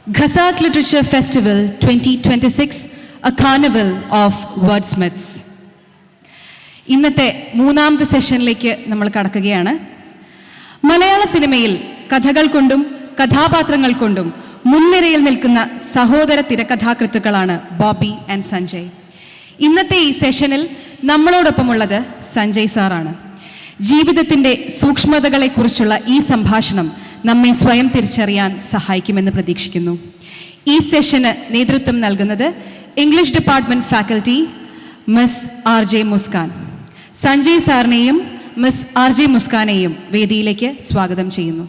Ghazak Literature Festival 2026, a carnival of wordsmiths. ഇന്നത്തെ മൂന്നാമത്തെ സെഷനിലേക്ക് നമ്മൾ കടക്കുകയാണ്. മലയാള സിനിമയിൽ കഥകൾ കൊണ്ടും കഥാപാത്രങ്ങൾ കൊണ്ടും മുൻനിരയിൽ നിൽക്കുന്ന സഹോദര തിരക്കഥാകൃത്തുക്കളാണ് ബോബി ആൻഡ് സഞ്ജയ്. ഇന്നത്തെ ഈ സെഷനിൽ നമ്മളോടൊപ്പമുള്ളത് സഞ്ജയ് സാറാണ്. ജീവിതത്തിൻ്റെ സൂക്ഷ്മതകളെക്കുറിച്ചുള്ള ഈ സംഭാഷണം നമ്മെ സ്വയം തിരിച്ചറിയാൻ സഹായിക്കുമെന്ന് പ്രതീക്ഷിക്കുന്നു. ഈ സെഷന് നേതൃത്വം നൽകുന്നത് English department faculty Miss RJ Muskan. Sanjay സാറിനെയും മിസ് RJ മുസ്കാനെയും വേദിയിലേക്ക് സ്വാഗതം ചെയ്യുന്നു.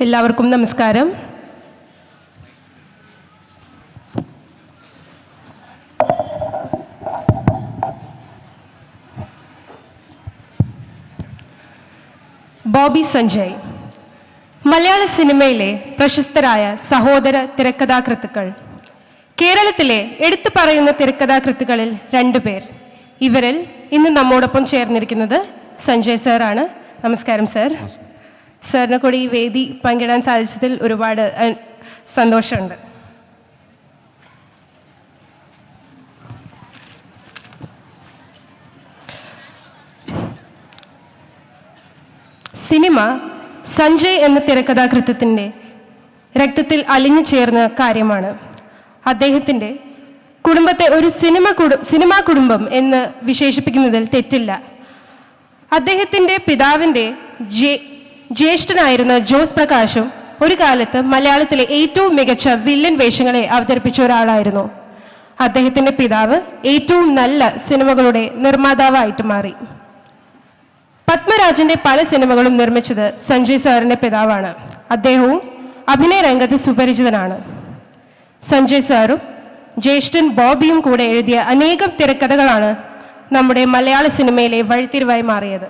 എല്ലാവർക്കും നമസ്കാരം. ബോബി സഞ്ജയ് മലയാള സിനിമയിലെ പ്രശസ്തരായ സഹോദര തിരക്കഥാകൃത്തുക്കൾ. കേരളത്തിലെ എടുത്തു പറയുന്ന തിരക്കഥാകൃത്തുക്കളിൽ 2 പേർ. ഇവരിൽ ഇന്ന് നമ്മോടൊപ്പം ചേർന്നിരിക്കുന്നത് സഞ്ജയ് സാറാണ്. നമസ്കാരം സാർ. സാറിനെ കൂടി ഈ വേദി പങ്കിടാൻ സാധിച്ചതിൽ ഒരുപാട് സന്തോഷമുണ്ട്. സിനിമ സഞ്ജയ് എന്ന തിരക്കഥാകൃത്തിൻ്റെ രക്തത്തിൽ അലിഞ്ഞു ചേർന്ന കാര്യമാണ്. അദ്ദേഹത്തിൻ്റെ കുടുംബത്തെ ഒരു സിനിമാ കുടുംബം എന്ന് വിശേഷിപ്പിക്കുന്നതിൽ തെറ്റില്ല. അദ്ദേഹത്തിൻ്റെ പിതാവിൻ്റെ ജ്യേഷ്ഠനായിരുന്ന ജോസ് പ്രകാശും ഒരു കാലത്ത് മലയാളത്തിലെ ഏറ്റവും മികച്ച വില്ലൻ വേഷങ്ങളെ അവതരിപ്പിച്ച ഒരാളായിരുന്നു. അദ്ദേഹത്തിൻ്റെ പിതാവ് ഏറ്റവും നല്ല സിനിമകളുടെ നിർമ്മാതാവായിട്ട് മാറി. പത്മരാജന്റെ പല സിനിമകളും നിർമ്മിച്ചത് സഞ്ജയ് സാറിന്റെ പിതാവാണ്. അദ്ദേഹവും അഭിനയ രംഗത്ത് സുപരിചിതനാണ്. സഞ്ജയ് സാറും ജ്യേഷ്ഠൻ ബോബിയും കൂടെ എഴുതിയ അനേകം തിരക്കഥകളാണ് നമ്മുടെ മലയാള സിനിമയിലെ വഴിത്തിരിവായി മാറിയത്.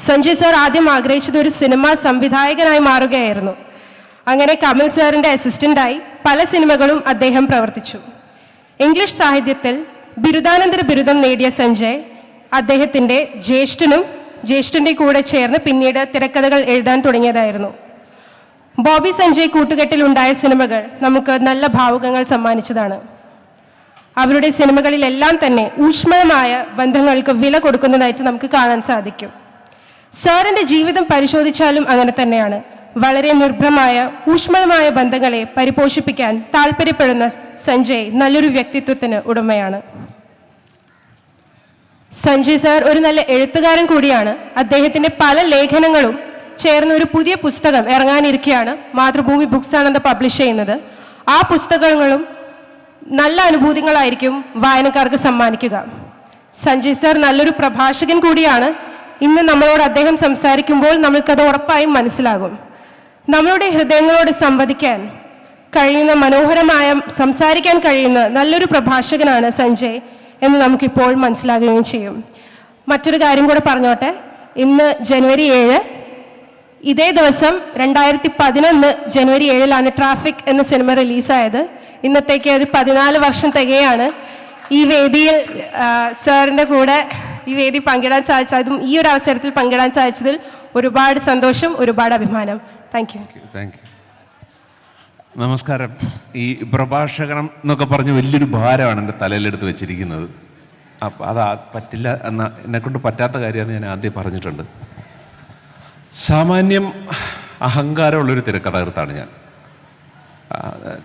സഞ്ജയ് സാർ ആദ്യം ആഗ്രഹിച്ചത് ഒരു സിനിമാ സംവിധായകനായി മാറുകയായിരുന്നു. അങ്ങനെ കമൽ സാറിന്റെ അസിസ്റ്റന്റായി പല സിനിമകളും അദ്ദേഹം പ്രവർത്തിച്ചു. ഇംഗ്ലീഷ് സാഹിത്യത്തിൽ ബിരുദാനന്തര ബിരുദം നേടിയ സഞ്ജയ് അദ്ദേഹത്തിൻ്റെ ജ്യേഷ്ഠൻ്റെ കൂടെ ചേർന്ന് പിന്നീട് തിരക്കഥകൾ എഴുതാൻ തുടങ്ങിയതായിരുന്നു. ബോബി സഞ്ജയ് കൂട്ടുകെട്ടിലുണ്ടായ സിനിമകൾ നമുക്ക് നല്ല ഭാവുകങ്ങൾ സമ്മാനിച്ചതാണ്. അവരുടെ സിനിമകളിലെല്ലാം തന്നെ ഊഷ്മളമായ ബന്ധങ്ങൾക്ക് വില കൊടുക്കുന്നതായിട്ട് നമുക്ക് കാണാൻ സാധിക്കും. സാറിൻ്റെ ജീവിതം പരിശോധിച്ചാലും അങ്ങനെ തന്നെയാണ്. വളരെ നിർഭരമായ ഊഷ്മളമായ ബന്ധങ്ങളെ പരിപോഷിപ്പിക്കാൻ താല്പര്യപ്പെടുന്ന സഞ്ജയ് നല്ലൊരു വ്യക്തിത്വത്തിന് ഉടമയാണ്. സഞ്ജയ് സാർ ഒരു നല്ല എഴുത്തുകാരൻ കൂടിയാണ്. അദ്ദേഹത്തിൻ്റെ പല ലേഖനങ്ങളും ചേർന്ന് ഒരു പുതിയ പുസ്തകം ഇറങ്ങാനിരിക്കുകയാണ്. മാതൃഭൂമി ബുക്സ് ആണെന്ന് പബ്ലിഷ് ചെയ്യുന്നത്. ആ പുസ്തകങ്ങളും നല്ല അനുഭൂതികളായിരിക്കും വായനക്കാർക്ക് സമ്മാനിക്കുക. സഞ്ജയ് സാർ നല്ലൊരു പ്രഭാഷകൻ കൂടിയാണ്. ഇന്ന് നമ്മളോട് അദ്ദേഹം സംസാരിക്കുമ്പോൾ നമ്മൾക്കത് ഉറപ്പായും മനസ്സിലാകും. നമ്മളുടെ ഹൃദയങ്ങളോട് സംവദിക്കാൻ കഴിയുന്ന സംസാരിക്കാൻ കഴിയുന്ന നല്ലൊരു പ്രഭാഷകനാണ് സഞ്ജയ് എന്ന് നമുക്കിപ്പോൾ മനസ്സിലാകുകയും ചെയ്യും. മറ്റൊരു കാര്യം കൂടെ പറഞ്ഞോട്ടെ. ഇന്ന് ജനുവരി 7. ഇതേ ദിവസം 2011 ജനുവരി 7 ട്രാഫിക് എന്ന സിനിമ റിലീസായത്. ഇന്നത്തേക്ക് അത് 14 വർഷം തികയാണ്. ഈ വേദിയിൽ സാറിൻ്റെ കൂടെ ഈ വേദി പങ്കിടാൻ സാധിച്ചതും ഈ ഒരു അവസരത്തിൽ പങ്കിടാൻ സാധിച്ചതിൽ ഒരുപാട് സന്തോഷം, ഒരുപാട് അഭിമാനം. Thank you. നമസ്കാരം. ഈ പ്രഭാഷകനം എന്നൊക്കെ പറഞ്ഞ് വലിയൊരു ഭാരമാണ് എൻ്റെ തലയിലെടുത്ത് വെച്ചിരിക്കുന്നത്. അപ്പം അത് പറ്റില്ല എന്ന എന്നെക്കൊണ്ട് പറ്റാത്ത കാര്യമെന്ന് ഞാൻ ആദ്യം പറഞ്ഞിട്ടുണ്ട്. സാമാന്യം അഹങ്കാരമുള്ളൊരു തിരക്കഥാകൃത്താണ് ഞാൻ.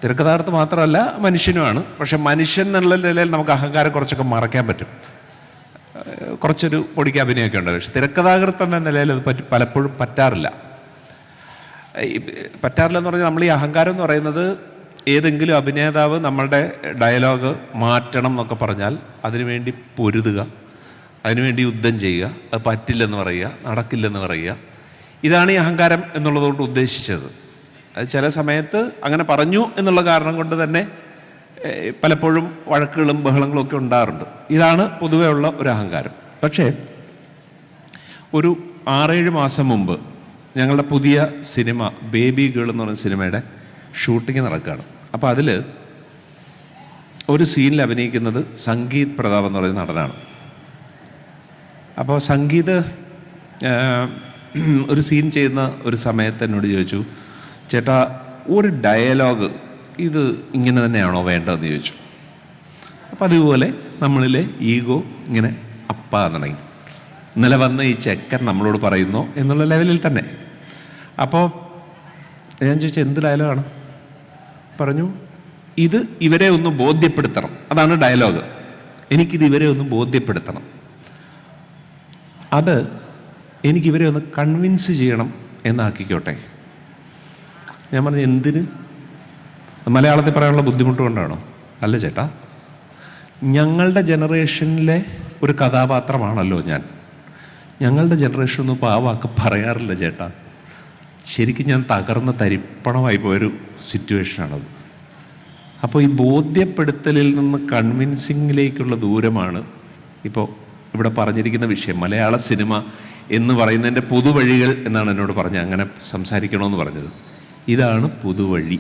തിരക്കഥാകൃത്ത് മാത്രമല്ല, മനുഷ്യനുമാണ്. പക്ഷെ മനുഷ്യൻ എന്നുള്ള നിലയിൽ നമുക്ക് അഹങ്കാരം കുറച്ചൊക്കെ മറയ്ക്കാൻ പറ്റും. കുറച്ചൊരു പൊടിക്ക് അഭിനയമൊക്കെ ഉണ്ട്. പക്ഷെ തിരക്കഥാകൃത്ത് എന്ന നിലയിൽ അത് പലപ്പോഴും പറ്റാറില്ല എന്ന് പറഞ്ഞാൽ നമ്മൾ ഈ അഹങ്കാരം എന്ന് പറയുന്നത് ഏതെങ്കിലും അഭിനേതാവ് നമ്മളുടെ ഡയലോഗ് മാറ്റണം എന്നൊക്കെ പറഞ്ഞാൽ അതിനുവേണ്ടി പൊരുതുക, അതിനുവേണ്ടി യുദ്ധം ചെയ്യുക, അത് പറ്റില്ലെന്ന് പറയുക, നടക്കില്ലെന്ന് പറയുക. ഇതാണ് ഈ അഹങ്കാരം എന്നുള്ളതുകൊണ്ട് ഉദ്ദേശിച്ചത്. അത് ചില സമയത്ത് അങ്ങനെ പറഞ്ഞു എന്നുള്ള കാരണം കൊണ്ട് തന്നെ പലപ്പോഴും വഴക്കുകളും ബഹളങ്ങളും ഒക്കെ ഉണ്ടാറുണ്ട്. ഇതാണ് പൊതുവേ ഉള്ള ഒരു അഹങ്കാരം. പക്ഷേ ഒരു 6-7 മാസം മുമ്പ് ഞങ്ങളുടെ പുതിയ സിനിമ ബേബി ഗേൾ എന്ന് പറയുന്ന സിനിമയുടെ ഷൂട്ടിങ് നടക്കുകയാണ്. അപ്പോൾ അതിൽ ഒരു സീനിൽ അഭിനയിക്കുന്നത് സംഗീത് പ്രതാപ് എന്ന് പറയുന്ന നടനാണ്. അപ്പോൾ സംഗീത് ഒരു സീൻ ചെയ്യുന്ന ഒരു സമയത്ത് എന്നോട് ചോദിച്ചു, ചേട്ടാ ഒരു ഡയലോഗ് ഇത് ഇങ്ങനെ തന്നെയാണോ വേണ്ടതെന്ന് ചോദിച്ചു. അപ്പം അതുപോലെ നമ്മളിലെ ഈഗോ ഇങ്ങനെ അപ്പാൻ തുടങ്ങി. ഇന്നലെ വന്ന് ഈ ചെക്കൻ നമ്മളോട് പറയുന്നു എന്നുള്ള ലെവലിൽ തന്നെ. അപ്പോൾ ഞാൻ ചോദിച്ചു എന്ത് ഡയലോഗാണ്? പറഞ്ഞു ഇത് ഇവരെ ഒന്ന് ബോധ്യപ്പെടുത്തണം, അതാണ് ഡയലോഗ്. എനിക്കിത് ഇവരെ ഒന്ന് ബോധ്യപ്പെടുത്തണം, അത് എനിക്കിവരെ ഒന്ന് കൺവിൻസ് ചെയ്യണം എന്നാക്കിക്കോട്ടെ. ഞാൻ പറഞ്ഞു എന്തിന്? മലയാളത്തിൽ പറയാനുള്ള ബുദ്ധിമുട്ട് കൊണ്ടാണോ? അല്ല ചേട്ടാ, ഞങ്ങളുടെ ജനറേഷനിലെ ഒരു കഥാപാത്രമാണല്ലോ ഞാൻ. ഞങ്ങളുടെ ജനറേഷനൊന്നും ഇപ്പോൾ ആ വാക്ക് പറയാറില്ല ചേട്ടാ. ശരിക്കും ഞാൻ തകർന്ന തരിപ്പണമായി പോയൊരു സിറ്റുവേഷനാണത്. അപ്പോൾ ഈ ബോധ്യപ്പെടുത്തലിൽ നിന്ന് കൺവിൻസിങ്ങിലേക്കുള്ള ദൂരമാണ് ഇപ്പോൾ ഇവിടെ പറഞ്ഞിരിക്കുന്ന വിഷയം. മലയാള സിനിമ എന്ന് പറയുന്നതിൻ്റെ പുതുവഴികൾ എന്നാണ് എന്നോട് പറഞ്ഞത്, അങ്ങനെ സംസാരിക്കണമെന്ന് പറഞ്ഞത്. ഇതാണ് പുതുവഴി.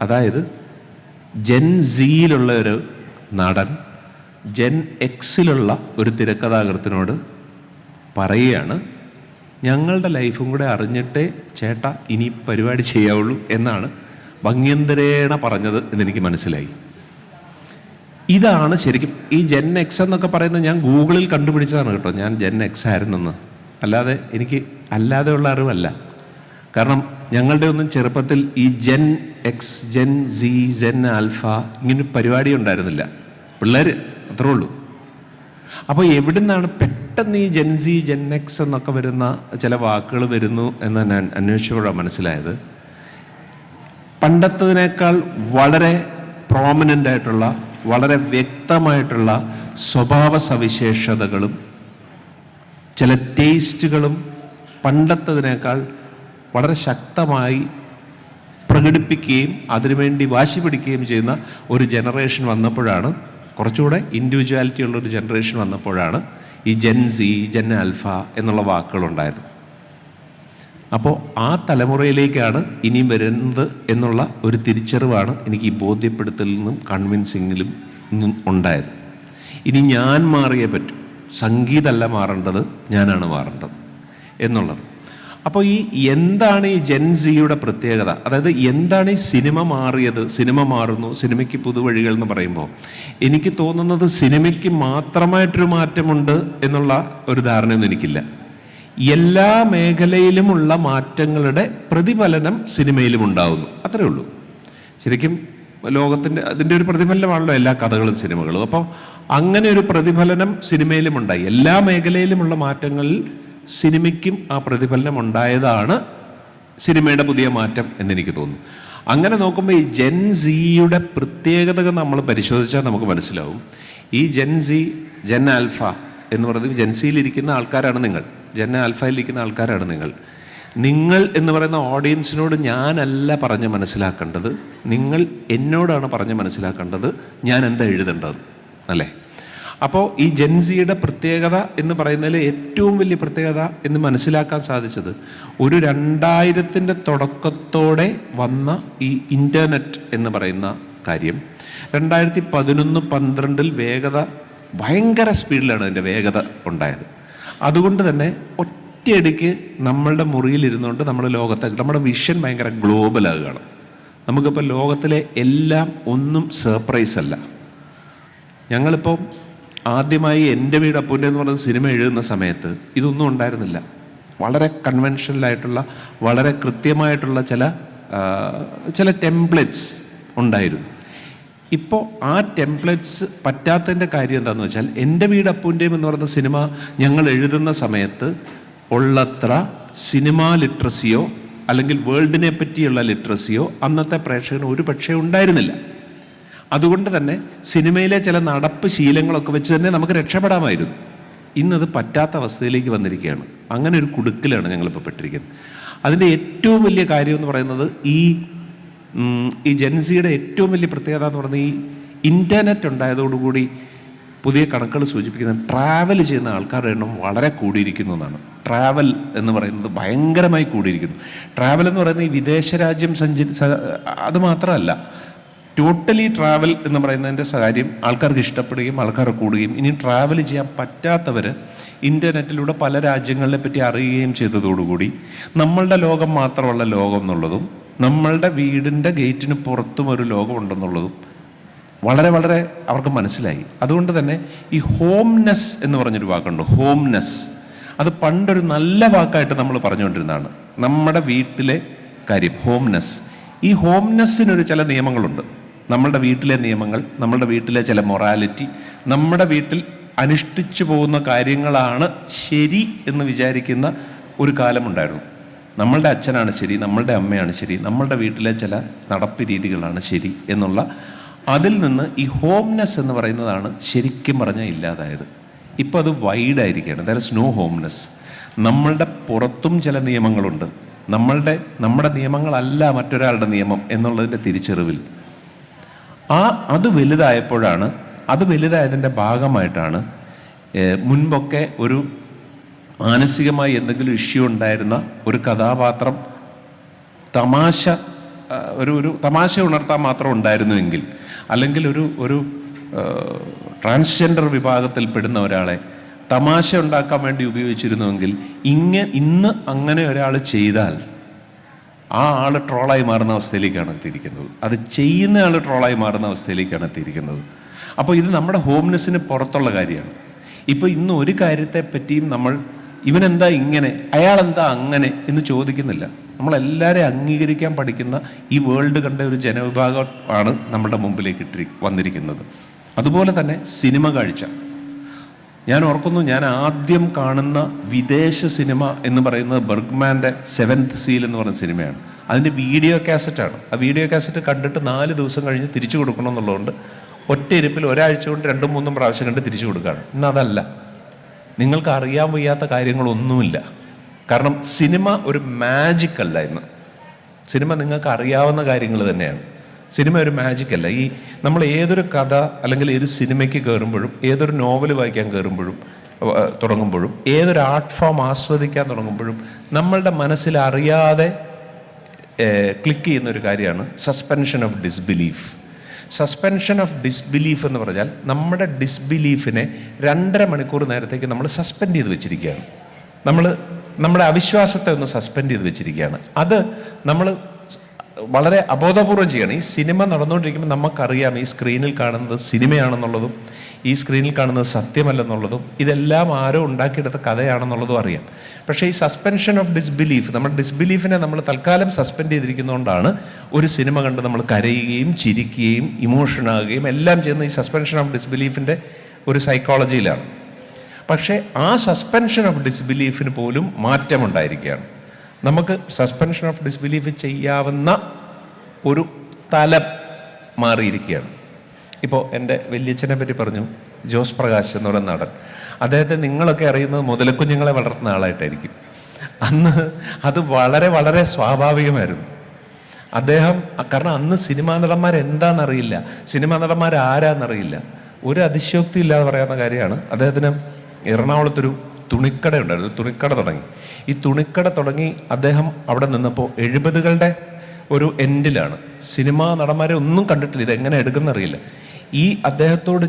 അതായത് ജെൻ സിയിലുള്ള ഒരു നടൻ ജെൻ എക്സിലുള്ള ഒരു തിരക്കഥാകൃത്തിനോട് പറയുകയാണ്, ഞങ്ങളുടെ ലൈഫും കൂടെ അറിഞ്ഞിട്ടേ ചേട്ടാ ഇനി പരിപാടി ചെയ്യാവുള്ളൂ എന്നാണ് ഭംഗ്യന്തരേണ പറഞ്ഞത് എന്നെനിക്ക് മനസ്സിലായി. ഇതാണ് ശരിക്കും ഈ ജെൻ എക്സ് എന്നൊക്കെ പറയുന്നത് ഞാൻ ഗൂഗിളിൽ കണ്ടുപിടിച്ചതാണ് കേട്ടോ. ഞാൻ ജെൻ എക്സ് ആയിരുന്നെന്ന്, അല്ലാതെ എനിക്ക് അല്ലാതെയുള്ള അറിവല്ല. കാരണം ഞങ്ങളുടെ ഒന്നും ചെറുപ്പത്തിൽ ഈ gen X, gen Z, gen alpha ഇങ്ങനെ പരിപാടി ഉണ്ടായിരുന്നില്ല. പിള്ളേർ അത്രേ ഉള്ളൂ. അപ്പോൾ എവിടുന്നാണ് പെട്ടെന്ന് ഈ ജെൻ സി, ജെൻ എക്സ് എന്നൊക്കെ വരുന്ന ചില വാക്കുകൾ വരുന്നു എന്ന് ഞാൻ അന്വേഷിച്ചപ്പോഴാണ് മനസ്സിലായത്. പണ്ടത്തതിനേക്കാൾ വളരെ പ്രോമിനൻ്റ് ആയിട്ടുള്ള, വളരെ വ്യക്തമായിട്ടുള്ള സ്വഭാവ സവിശേഷതകളും ചില ടേസ്റ്റുകളും പണ്ടത്തതിനേക്കാൾ വളരെ ശക്തമായി പ്രകടിപ്പിക്കുകയും അതിനുവേണ്ടി വാശി പിടിക്കുകയും ചെയ്യുന്ന ഒരു ജനറേഷൻ വന്നപ്പോഴാണ്, കുറച്ചുകൂടെ ഇൻഡിവിജ്വാലിറ്റി ഉള്ളൊരു ജനറേഷൻ വന്നപ്പോഴാണ് ഈ ജെൻ സി, ജെൻ ആൽഫ എന്നുള്ള വാക്കുകളുണ്ടായത്. അപ്പോൾ ആ തലമുറയിലേക്കാണ് ഇനിയും വരുന്നത് എന്നുള്ള ഒരു തിരിച്ചറിവാണ് എനിക്ക് ഈ ബോധ്യപ്പെടുത്തലിൽ നിന്നും കൺവിൻസിങ്ങിലും നിന്നും ഉണ്ടായത്. ഇനി ഞാൻ മാറിയേ പറ്റൂ, സംഗീതമല്ല മാറേണ്ടത്, ഞാനാണ് മാറേണ്ടത് എന്നുള്ളത്. അപ്പോൾ ഈ എന്താണ് ഈ ജെൻ സിയുടെ പ്രത്യേകത, അതായത് എന്താണ് ഈ സിനിമ മാറിയത്, സിനിമ മാറുന്നു, സിനിമയ്ക്ക് പുതുവഴികൾ എന്ന് പറയുമ്പോൾ എനിക്ക് തോന്നുന്നത് സിനിമയ്ക്ക് മാത്രമായിട്ടൊരു മാറ്റമുണ്ട് എന്നുള്ള ഒരു ധാരണയൊന്നും എനിക്കില്ല. എല്ലാ മേഖലയിലുമുള്ള മാറ്റങ്ങളുടെ പ്രതിഫലനം സിനിമയിലും ഉണ്ടാവുന്നു, അത്രേ ഉള്ളൂ. ശരിക്കും ലോകത്തിൻ്റെ അതിൻ്റെ ഒരു പ്രതിഫലനമാണല്ലോ എല്ലാ കഥകളും സിനിമകളും. അപ്പോൾ അങ്ങനെ ഒരു പ്രതിഫലനം സിനിമയിലും ഉണ്ടായി. എല്ലാ മേഖലയിലുമുള്ള മാറ്റങ്ങളിൽ സിനിമയ്ക്കും ആ പ്രതിഫലനം ഉണ്ടായതാണ് സിനിമയുടെ പുതിയ മാറ്റം എന്നെനിക്ക് തോന്നുന്നു. അങ്ങനെ നോക്കുമ്പോൾ ഈ ജെൻ സിയുടെ പ്രത്യേകതകൾ നമ്മൾ പരിശോധിച്ചാൽ നമുക്ക് മനസ്സിലാവും. ഈ ജെൻ സി, ജെൻ ആൽഫ എന്ന് പറയുന്നത് ജെൻ സിയിലിരിക്കുന്ന ആൾക്കാരാണ് നിങ്ങൾ, ജെൻ ആൽഫയിലിരിക്കുന്ന ആൾക്കാരാണ് നിങ്ങൾ. നിങ്ങൾ എന്ന് പറയുന്ന ഓഡിയൻസിനോട് ഞാനല്ല പറഞ്ഞ് മനസ്സിലാക്കേണ്ടത്, നിങ്ങൾ എന്നോടാണ് പറഞ്ഞ് മനസ്സിലാക്കേണ്ടത് ഞാൻ എന്താ എഴുതേണ്ടത്, അല്ലേ? അപ്പോൾ ഈ ജെൻ സിയുടെ പ്രത്യേകത എന്ന് പറയുന്നതിൽ ഏറ്റവും വലിയ പ്രത്യേകത എന്ന് മനസ്സിലാക്കാൻ സാധിച്ചത് ഒരു 2000-ൻ്റെ തുടക്കത്തോടെ വന്ന ഈ ഇൻ്റർനെറ്റ് എന്ന് പറയുന്ന കാര്യം 2011-12 വേഗത, ഭയങ്കര സ്പീഡിലാണ് അതിൻ്റെ വേഗത ഉണ്ടായത്. അതുകൊണ്ട് തന്നെ ഒറ്റയടിക്ക് നമ്മളുടെ മുറിയിലിരുന്നുകൊണ്ട് നമ്മൾ ലോകത്തെ, നമ്മുടെ വിഷൻ ഭയങ്കര ഗ്ലോബലാകുകയാണ്. നമുക്കിപ്പോൾ ലോകത്തിലെ എല്ലാം ഒന്നും സർപ്രൈസ് അല്ല. ഞങ്ങളിപ്പോൾ ആദ്യമായി എൻ്റെ വീട് അപ്പൂൻ്റെ എന്ന് പറയുന്ന സിനിമ എഴുതുന്ന സമയത്ത് ഇതൊന്നും ഉണ്ടായിരുന്നില്ല. വളരെ കൺവെൻഷനലായിട്ടുള്ള, വളരെ കൃത്യമായിട്ടുള്ള ചില ടെംപ്ലേറ്റ്സ് ഉണ്ടായിരുന്നു. ഇപ്പോൾ ആ ടെംപ്ലേറ്റ്സ് പറ്റാത്തതിൻ്റെ കാര്യം എന്താണെന്ന് വെച്ചാൽ, എൻ്റെ വീട് അപ്പൂൻ്റെയും എന്ന് പറയുന്ന സിനിമ ഞങ്ങൾ എഴുതുന്ന സമയത്ത് ഉള്ളത്ര സിനിമാ ലിറ്ററസിയോ അല്ലെങ്കിൽ വേൾഡിനെ പറ്റിയുള്ള ലിറ്ററസിയോ അന്നത്തെ പ്രേക്ഷകന് ഒരു പക്ഷേ ഉണ്ടായിരുന്നില്ല. അതുകൊണ്ട് തന്നെ സിനിമയിലെ ചില നടപ്പ് ശീലങ്ങളൊക്കെ വെച്ച് തന്നെ നമുക്ക് രക്ഷപ്പെടാമായിരുന്നു. ഇന്നത് പറ്റാത്ത അവസ്ഥയിലേക്ക് വന്നിരിക്കുകയാണ്. അങ്ങനെ ഒരു കുടുക്കിലാണ് ഞങ്ങളിപ്പോൾ പെട്ടിരിക്കുന്നത്. അതിൻ്റെ ഏറ്റവും വലിയ കാര്യം എന്ന് പറയുന്നത് ഈ ജെൻ സിയുടെ ഏറ്റവും വലിയ പ്രത്യേകത എന്ന് പറയുന്നത് ഈ ഇൻ്റർനെറ്റ് ഉണ്ടായതോടുകൂടി പുതിയ കണക്കുകൾ സൂചിപ്പിക്കുന്നത് ട്രാവൽ ചെയ്യുന്ന ആൾക്കാരുടെ എണ്ണം വളരെ കൂടിയിരിക്കുന്നു എന്നാണ്. ട്രാവൽ എന്ന് പറയുന്നത് ഭയങ്കരമായി കൂടിയിരിക്കുന്നു. ട്രാവൽ എന്ന് പറയുന്നത് ഈ വിദേശ രാജ്യം അത് മാത്രമല്ല, ടോട്ടലി ട്രാവൽ എന്ന് പറയുന്നതിൻ്റെ കാര്യം ആൾക്കാർക്ക് ഇഷ്ടപ്പെടുകയും ആൾക്കാർ കൂടുകയും, ഇനി ട്രാവൽ ചെയ്യാൻ പറ്റാത്തവർ ഇൻ്റർനെറ്റിലൂടെ പല രാജ്യങ്ങളെ പറ്റി അറിയുകയും ചെയ്തതോടുകൂടി നമ്മളുടെ ലോകം മാത്രമുള്ള ലോകം എന്നുള്ളതും നമ്മളുടെ വീടിൻ്റെ ഗേറ്റിന് പുറത്തും ഒരു ലോകമുണ്ടെന്നുള്ളതും വളരെ വളരെ അവർക്ക് മനസ്സിലായി. അതുകൊണ്ട് തന്നെ ഈ ഹോംനെസ് എന്ന് പറഞ്ഞൊരു വാക്കുണ്ട്, ഹോംനെസ്. അത് പണ്ടൊരു നല്ല വാക്കായിട്ട് നമ്മൾ പറഞ്ഞുകൊണ്ടിരുന്നതാണ്. നമ്മുടെ വീട്ടിലെ കാര്യം ഹോംനെസ്. ഈ ഹോംനെസ്സിനൊരു ചില നിയമങ്ങളുണ്ട്. നമ്മളുടെ വീട്ടിലെ നിയമങ്ങൾ, നമ്മളുടെ വീട്ടിലെ ചില മൊറാലിറ്റി, നമ്മുടെ വീട്ടിൽ അനുഷ്ഠിച്ചു പോകുന്ന കാര്യങ്ങളാണ് ശരി എന്ന് വിചാരിക്കുന്ന ഒരു കാലമുണ്ടായിരുന്നു. നമ്മളുടെ അച്ഛനാണ് ശരി, നമ്മളുടെ അമ്മയാണ് ശരി, നമ്മളുടെ വീട്ടിലെ ചില നടപ്പ് രീതികളാണ് ശരി എന്നുള്ള അതിൽ നിന്ന് ഈ ഹോംനെസ് എന്ന് പറയുന്നതാണ് ശരിക്കും പറഞ്ഞാൽ ഇല്ലാതായത്. ഇപ്പോൾ അത് വൈഡായിരിക്കുകയാണ്. There is no homeness. നമ്മളുടെ പുറത്തും ചില നിയമങ്ങളുണ്ട്. നമ്മുടെ നിയമങ്ങളല്ല മറ്റൊരാളുടെ നിയമം എന്നുള്ളതിൻ്റെ തിരിച്ചറിവിൽ അത് വലുതായപ്പോഴാണ്, അത് വലുതായതിൻ്റെ ഭാഗമായിട്ടാണ് മുൻപൊക്കെ ഒരു മാനസികമായി എന്തെങ്കിലും ഇഷ്യൂ ഉണ്ടായിരുന്ന ഒരു കഥാപാത്രം ഒരു തമാശ ഉണർത്താൻ മാത്രം ഉണ്ടായിരുന്നുവെങ്കിൽ, അല്ലെങ്കിൽ ഒരു ട്രാൻസ്ജെൻഡർ വിഭാഗത്തിൽ പെടുന്ന ഒരാളെ തമാശ ഉണ്ടാക്കാൻ വേണ്ടി ഉപയോഗിച്ചിരുന്നുവെങ്കിൽ ഇന്ന് അങ്ങനെ ഒരാൾ ചെയ്താൽ ആ ആൾ ട്രോളായി മാറുന്ന അവസ്ഥയിലേക്കാണ് എത്തിയിരിക്കുന്നത്. അത് ചെയ്യുന്ന ആൾ ട്രോളായി മാറുന്ന അവസ്ഥയിലേക്കാണ് എത്തിയിരിക്കുന്നത്. അപ്പോൾ ഇത് നമ്മുടെ ഹോംനെസ്സിന് പുറത്തുള്ള കാര്യമാണ്. ഇപ്പോൾ ഇന്ന് ഒരു കാര്യത്തെ പറ്റിയും നമ്മൾ ഇവനെന്താ ഇങ്ങനെ, അയാളെന്താ അങ്ങനെ എന്ന് ചോദിക്കുന്നില്ല. നമ്മളെല്ലാവരെയും അംഗീകരിക്കാൻ പഠിക്കുന്ന ഈ വേൾഡ് കണ്ട ഒരു ജനവിഭാഗമാണ് നമ്മുടെ മുമ്പിലേക്ക് വന്നിരിക്കുന്നത്. അതുപോലെ തന്നെ സിനിമ കാഴ്ച. ഞാൻ ഓർക്കുന്നു, ഞാൻ ആദ്യം കാണുന്ന വിദേശ സിനിമ എന്ന് പറയുന്നത് ബർഗ്മാൻ്റെ 7th സീൽ എന്ന് പറയുന്ന സിനിമയാണ്. അതിൻ്റെ വീഡിയോ കാസറ്റാണ്. ആ വീഡിയോ കാസറ്റ് കണ്ടിട്ട് 4 ദിവസം കഴിഞ്ഞ് തിരിച്ചു കൊടുക്കണമെന്നുള്ളതുകൊണ്ട് ഒറ്റ ഇരിപ്പിൽ ഒരാഴ്ച കൊണ്ട് 2-3 പ്രാവശ്യം കണ്ട് തിരിച്ചു കൊടുക്കുകയാണ്. ഇന്നതല്ല. നിങ്ങൾക്ക് അറിയാൻ വയ്യാത്ത കാര്യങ്ങളൊന്നുമില്ല. കാരണം സിനിമ ഒരു മാജിക് അല്ല. ഇന്ന് സിനിമ നിങ്ങൾക്ക് അറിയാവുന്ന കാര്യങ്ങൾ തന്നെയാണ്. സിനിമ ഒരു മാജിക് അല്ല. നമ്മൾ ഏതൊരു കഥ അല്ലെങ്കിൽ ഏതൊരു സിനിമയ്ക്ക് കയറുമ്പോഴും, ഏതൊരു നോവൽ വായിക്കാൻ കയറുമ്പോഴും തുടങ്ങുമ്പോഴും, ഏതൊരു ആർട്ട് ഫോം ആസ്വദിക്കാൻ തുടങ്ങുമ്പോഴും നമ്മളുടെ മനസ്സിൽ അറിയാതെ ക്ലിക്ക് ചെയ്യുന്ന ഒരു കാര്യമാണ് suspension of disbelief. Suspension of disbelief എന്ന് പറഞ്ഞാൽ നമ്മുടെ ഡിസ്ബിലീഫിനെ 2.5 മണിക്കൂർ നേരത്തേക്ക് നമ്മൾ സസ്പെൻഡ് ചെയ്ത് വെച്ചിരിക്കുകയാണ്. നമ്മുടെ അവിശ്വാസത്തെ ഒന്ന് സസ്പെൻഡ് ചെയ്ത് വെച്ചിരിക്കുകയാണ്. അത് നമ്മൾ വളരെ അബോധപൂർവം ചെയ്യണം. ഈ സിനിമ നടന്നുകൊണ്ടിരിക്കുമ്പോൾ നമുക്കറിയാം ഈ സ്ക്രീനിൽ കാണുന്നത് സിനിമയാണെന്നുള്ളതും ഈ സ്ക്രീനിൽ കാണുന്നത് സത്യമല്ലെന്നുള്ളതും ഇതെല്ലാം ആരോ ഉണ്ടാക്കിയെടുത്ത കഥയാണെന്നുള്ളതും അറിയാം. പക്ഷേ ഈ സസ്പെൻഷൻ ഓഫ് ഡിസ്ബിലീഫ്, നമ്മുടെ ഡിസ്ബിലീഫിനെ നമ്മൾ തൽക്കാലം സസ്പെൻഡ് ചെയ്തിരിക്കുന്നതുകൊണ്ടാണ് ഒരു സിനിമ കണ്ട് നമ്മൾ കരയുകയും ചിരിക്കുകയും ഇമോഷനാകുകയും എല്ലാം ചെയ്യുന്ന ഈ സസ്പെൻഷൻ ഓഫ് ഡിസ്ബിലീഫിൻ്റെ ഒരു സൈക്കോളജിയിലാണ്. പക്ഷേ ആ സസ്പെൻഷൻ ഓഫ് ഡിസ്ബിലീഫിന് പോലും മാറ്റമുണ്ടായിരിക്കുകയാണ്. നമുക്ക് സസ്പെൻഷൻ ഓഫ് ഡിസ്ബിലീഫ് ചെയ്യാവുന്ന ഒരു തലം മാറിയിരിക്കുകയാണ്. ഇപ്പോൾ എൻ്റെ വല്യച്ഛനെ പറ്റി പറഞ്ഞു, ജോസ് പ്രകാശ് എന്ന് പറയുന്ന നടൻ. അദ്ദേഹത്തെ നിങ്ങളൊക്കെ അറിയുന്നത് മുതലക്കുഞ്ഞുങ്ങളെ വളർത്തുന്ന ആളായിട്ടായിരിക്കും. അന്ന് അത് വളരെ വളരെ സ്വാഭാവികമായിരുന്നു. അദ്ദേഹം കാരണം അന്ന് സിനിമാ നടന്മാർ എന്താണെന്നറിയില്ല, സിനിമാ നടന്മാർ ആരാന്നറിയില്ല. ഒരു അതിശയോക്തി ഇല്ലാതെ പറയാവുന്ന കാര്യമാണ്. അദ്ദേഹത്തിന് എറണാകുളത്തൊരു തുണിക്കട ഉണ്ടായിരുന്നു. തുണിക്കട തുടങ്ങി. ഈ തുണിക്കട തുടങ്ങി അദ്ദേഹം അവിടെ നിന്നപ്പോൾ 70കളുടെ ഒരു എൻഡിലാണ്. സിനിമാ നടന്മാരെ ഒന്നും കണ്ടിട്ടില്ല, ഇതെങ്ങനെ എടുക്കുന്നറിയില്ല. ഈ അദ്ദേഹത്തോട്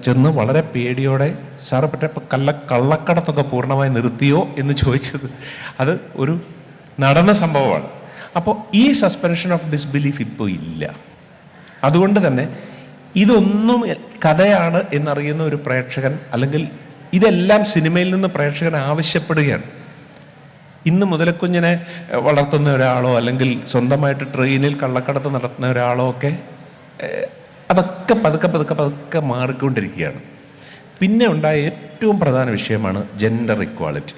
ചെന്ന് വളരെ പേടിയോടെ സാറ് പറ്റപ്പോൾ കള്ളക്കടത്തൊക്കെ പൂർണ്ണമായി നിർത്തിയോ എന്ന് ചോദിച്ചത് അത് ഒരു നടന്ന സംഭവമാണ്. അപ്പോൾ ഈ സസ്പെൻഷൻ ഓഫ് ഡിസ്ബിലീഫ് ഇപ്പോൾ ഇല്ല. അതുകൊണ്ട് തന്നെ ഇതൊന്നും കഥയാണ് എന്നറിയുന്ന ഒരു പ്രേക്ഷകൻ, അല്ലെങ്കിൽ ഇതെല്ലാം സിനിമയിൽ നിന്ന് പ്രേക്ഷകൻ ആവശ്യപ്പെടുകയാണ്. ഇന്ന് മുതലക്കുഞ്ഞിനെ വളർത്തുന്ന ഒരാളോ അല്ലെങ്കിൽ സ്വന്തമായിട്ട് ട്രെയിനിൽ കള്ളക്കടത്ത് നടത്തുന്ന ഒരാളോ ഒക്കെ അതൊക്കെ പതുക്കെ മാറിക്കൊണ്ടിരിക്കുകയാണ്. പിന്നെ ഉണ്ടായ ഏറ്റവും പ്രധാന വിഷയമാണ് ജെൻഡർ ഇക്വാളിറ്റി.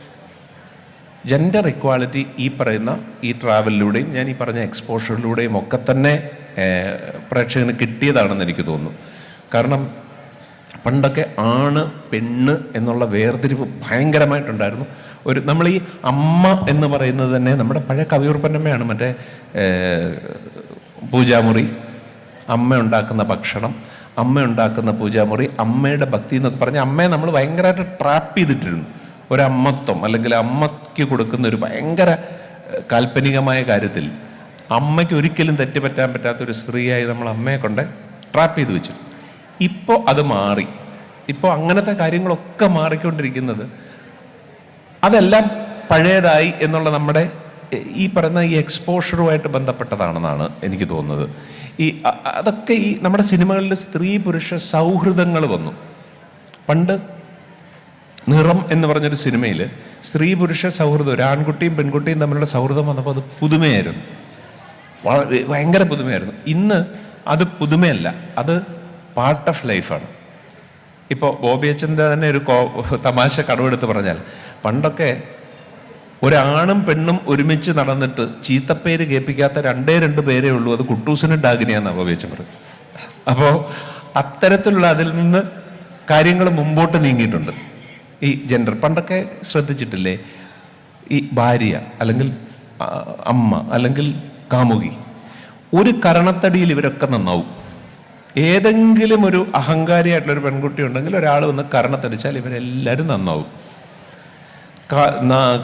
ജെൻഡർ ഇക്വാളിറ്റി ഈ പറയുന്ന ഈ ട്രാവലിലൂടെയും ഞാൻ ഈ പറഞ്ഞ എക്സ്പോഷറിലൂടെയും ഒക്കെ തന്നെ പ്രേക്ഷകന് കിട്ടിയതാണെന്ന് എനിക്ക് തോന്നുന്നു. കാരണം പണ്ടൊക്കെ ആണ് പെണ്ണ് എന്നുള്ള വേർതിരിവ് ഭയങ്കരമായിട്ടുണ്ടായിരുന്നു. നമ്മൾ ഈ അമ്മ എന്ന് പറയുന്നത് തന്നെ നമ്മുടെ പഴയ കവിയൂർപ്പന്നമ്മയാണ്. മറ്റേ പൂജാമുറി, അമ്മ ഉണ്ടാക്കുന്ന ഭക്ഷണം, അമ്മ ഉണ്ടാക്കുന്ന പൂജാമുറി, അമ്മയുടെ ഭക്തി എന്നൊക്കെ പറഞ്ഞ് അമ്മയെ നമ്മൾ ഭയങ്കരമായിട്ട് ട്രാപ്പ് ചെയ്തിട്ടിരുന്നു. ഒരമ്മത്വം അല്ലെങ്കിൽ അമ്മയ്ക്ക് കൊടുക്കുന്ന ഒരു ഭയങ്കര കാൽപ്പനികമായ കാര്യത്തിൽ അമ്മയ്ക്ക് ഒരിക്കലും തെറ്റുപറ്റാൻ പറ്റാത്തൊരു സ്ത്രീയായി നമ്മൾ അമ്മയെ കൊണ്ട് ട്രാപ്പ് ചെയ്ത് വെച്ചു. ഇപ്പോൾ അത് മാറി. ഇപ്പോൾ അങ്ങനത്തെ കാര്യങ്ങളൊക്കെ മാറിക്കൊണ്ടിരിക്കുന്നത്, അതെല്ലാം പഴയതായി എന്നുള്ള നമ്മുടെ ഈ പറയുന്ന ഈ എക്സ്പോഷറുമായിട്ട് ബന്ധപ്പെട്ടതാണെന്നാണ് എനിക്ക് തോന്നുന്നത്. അതൊക്കെ ഈ നമ്മുടെ സിനിമകളിൽ സ്ത്രീ പുരുഷ സൗഹൃദങ്ങൾ വന്നു. പണ്ട് നിറം എന്ന് പറഞ്ഞൊരു സിനിമയിൽ സ്ത്രീ പുരുഷ സൗഹൃദം, ഒരു ആൺകുട്ടിയും പെൺകുട്ടിയും തമ്മിലുള്ള സൗഹൃദം വന്നപ്പോൾ അത് പുതുമയായിരുന്നു, ഭയങ്കര പുതുമയായിരുന്നു. ഇന്ന് അത് പുതുമയല്ല, അത് പാർട്ട് ഓഫ് ലൈഫാണ്. ഇപ്പോൾ ബോബി അച്ഛൻ്റെ തന്നെ ഒരു തമാശ കടവെടുത്ത് പറഞ്ഞാൽ, പണ്ടൊക്കെ ഒരാണും പെണ്ണും ഒരുമിച്ച് നടന്നിട്ട് ചീത്തപ്പേര് കേൾപ്പിക്കാത്ത 2 പേരേ ഉള്ളൂ, അത് കുട്ടൂസിനും ഡാഗിനിയാന്നാണ് ബോബി അച്ഛൻ പറയും. അപ്പോൾ അത്തരത്തിലുള്ള അതിൽ നിന്ന് കാര്യങ്ങൾ മുമ്പോട്ട് നീങ്ങിയിട്ടുണ്ട്. ഈ ജെൻഡർ പണ്ടൊക്കെ ശ്രദ്ധിച്ചിട്ടില്ലേ, ഈ ഭാര്യ അല്ലെങ്കിൽ അമ്മ അല്ലെങ്കിൽ കാമുകി, ഒരു കരണത്തടിയിൽ ഇവരൊക്കെ നന്നാവും. ഏതെങ്കിലും ഒരു അഹങ്കാരിയായിട്ടുള്ളൊരു പെൺകുട്ടി ഉണ്ടെങ്കിൽ ഒരാൾ വന്ന് കരണത്തടിച്ചാൽ ഇവരെല്ലാവരും നന്നാവും.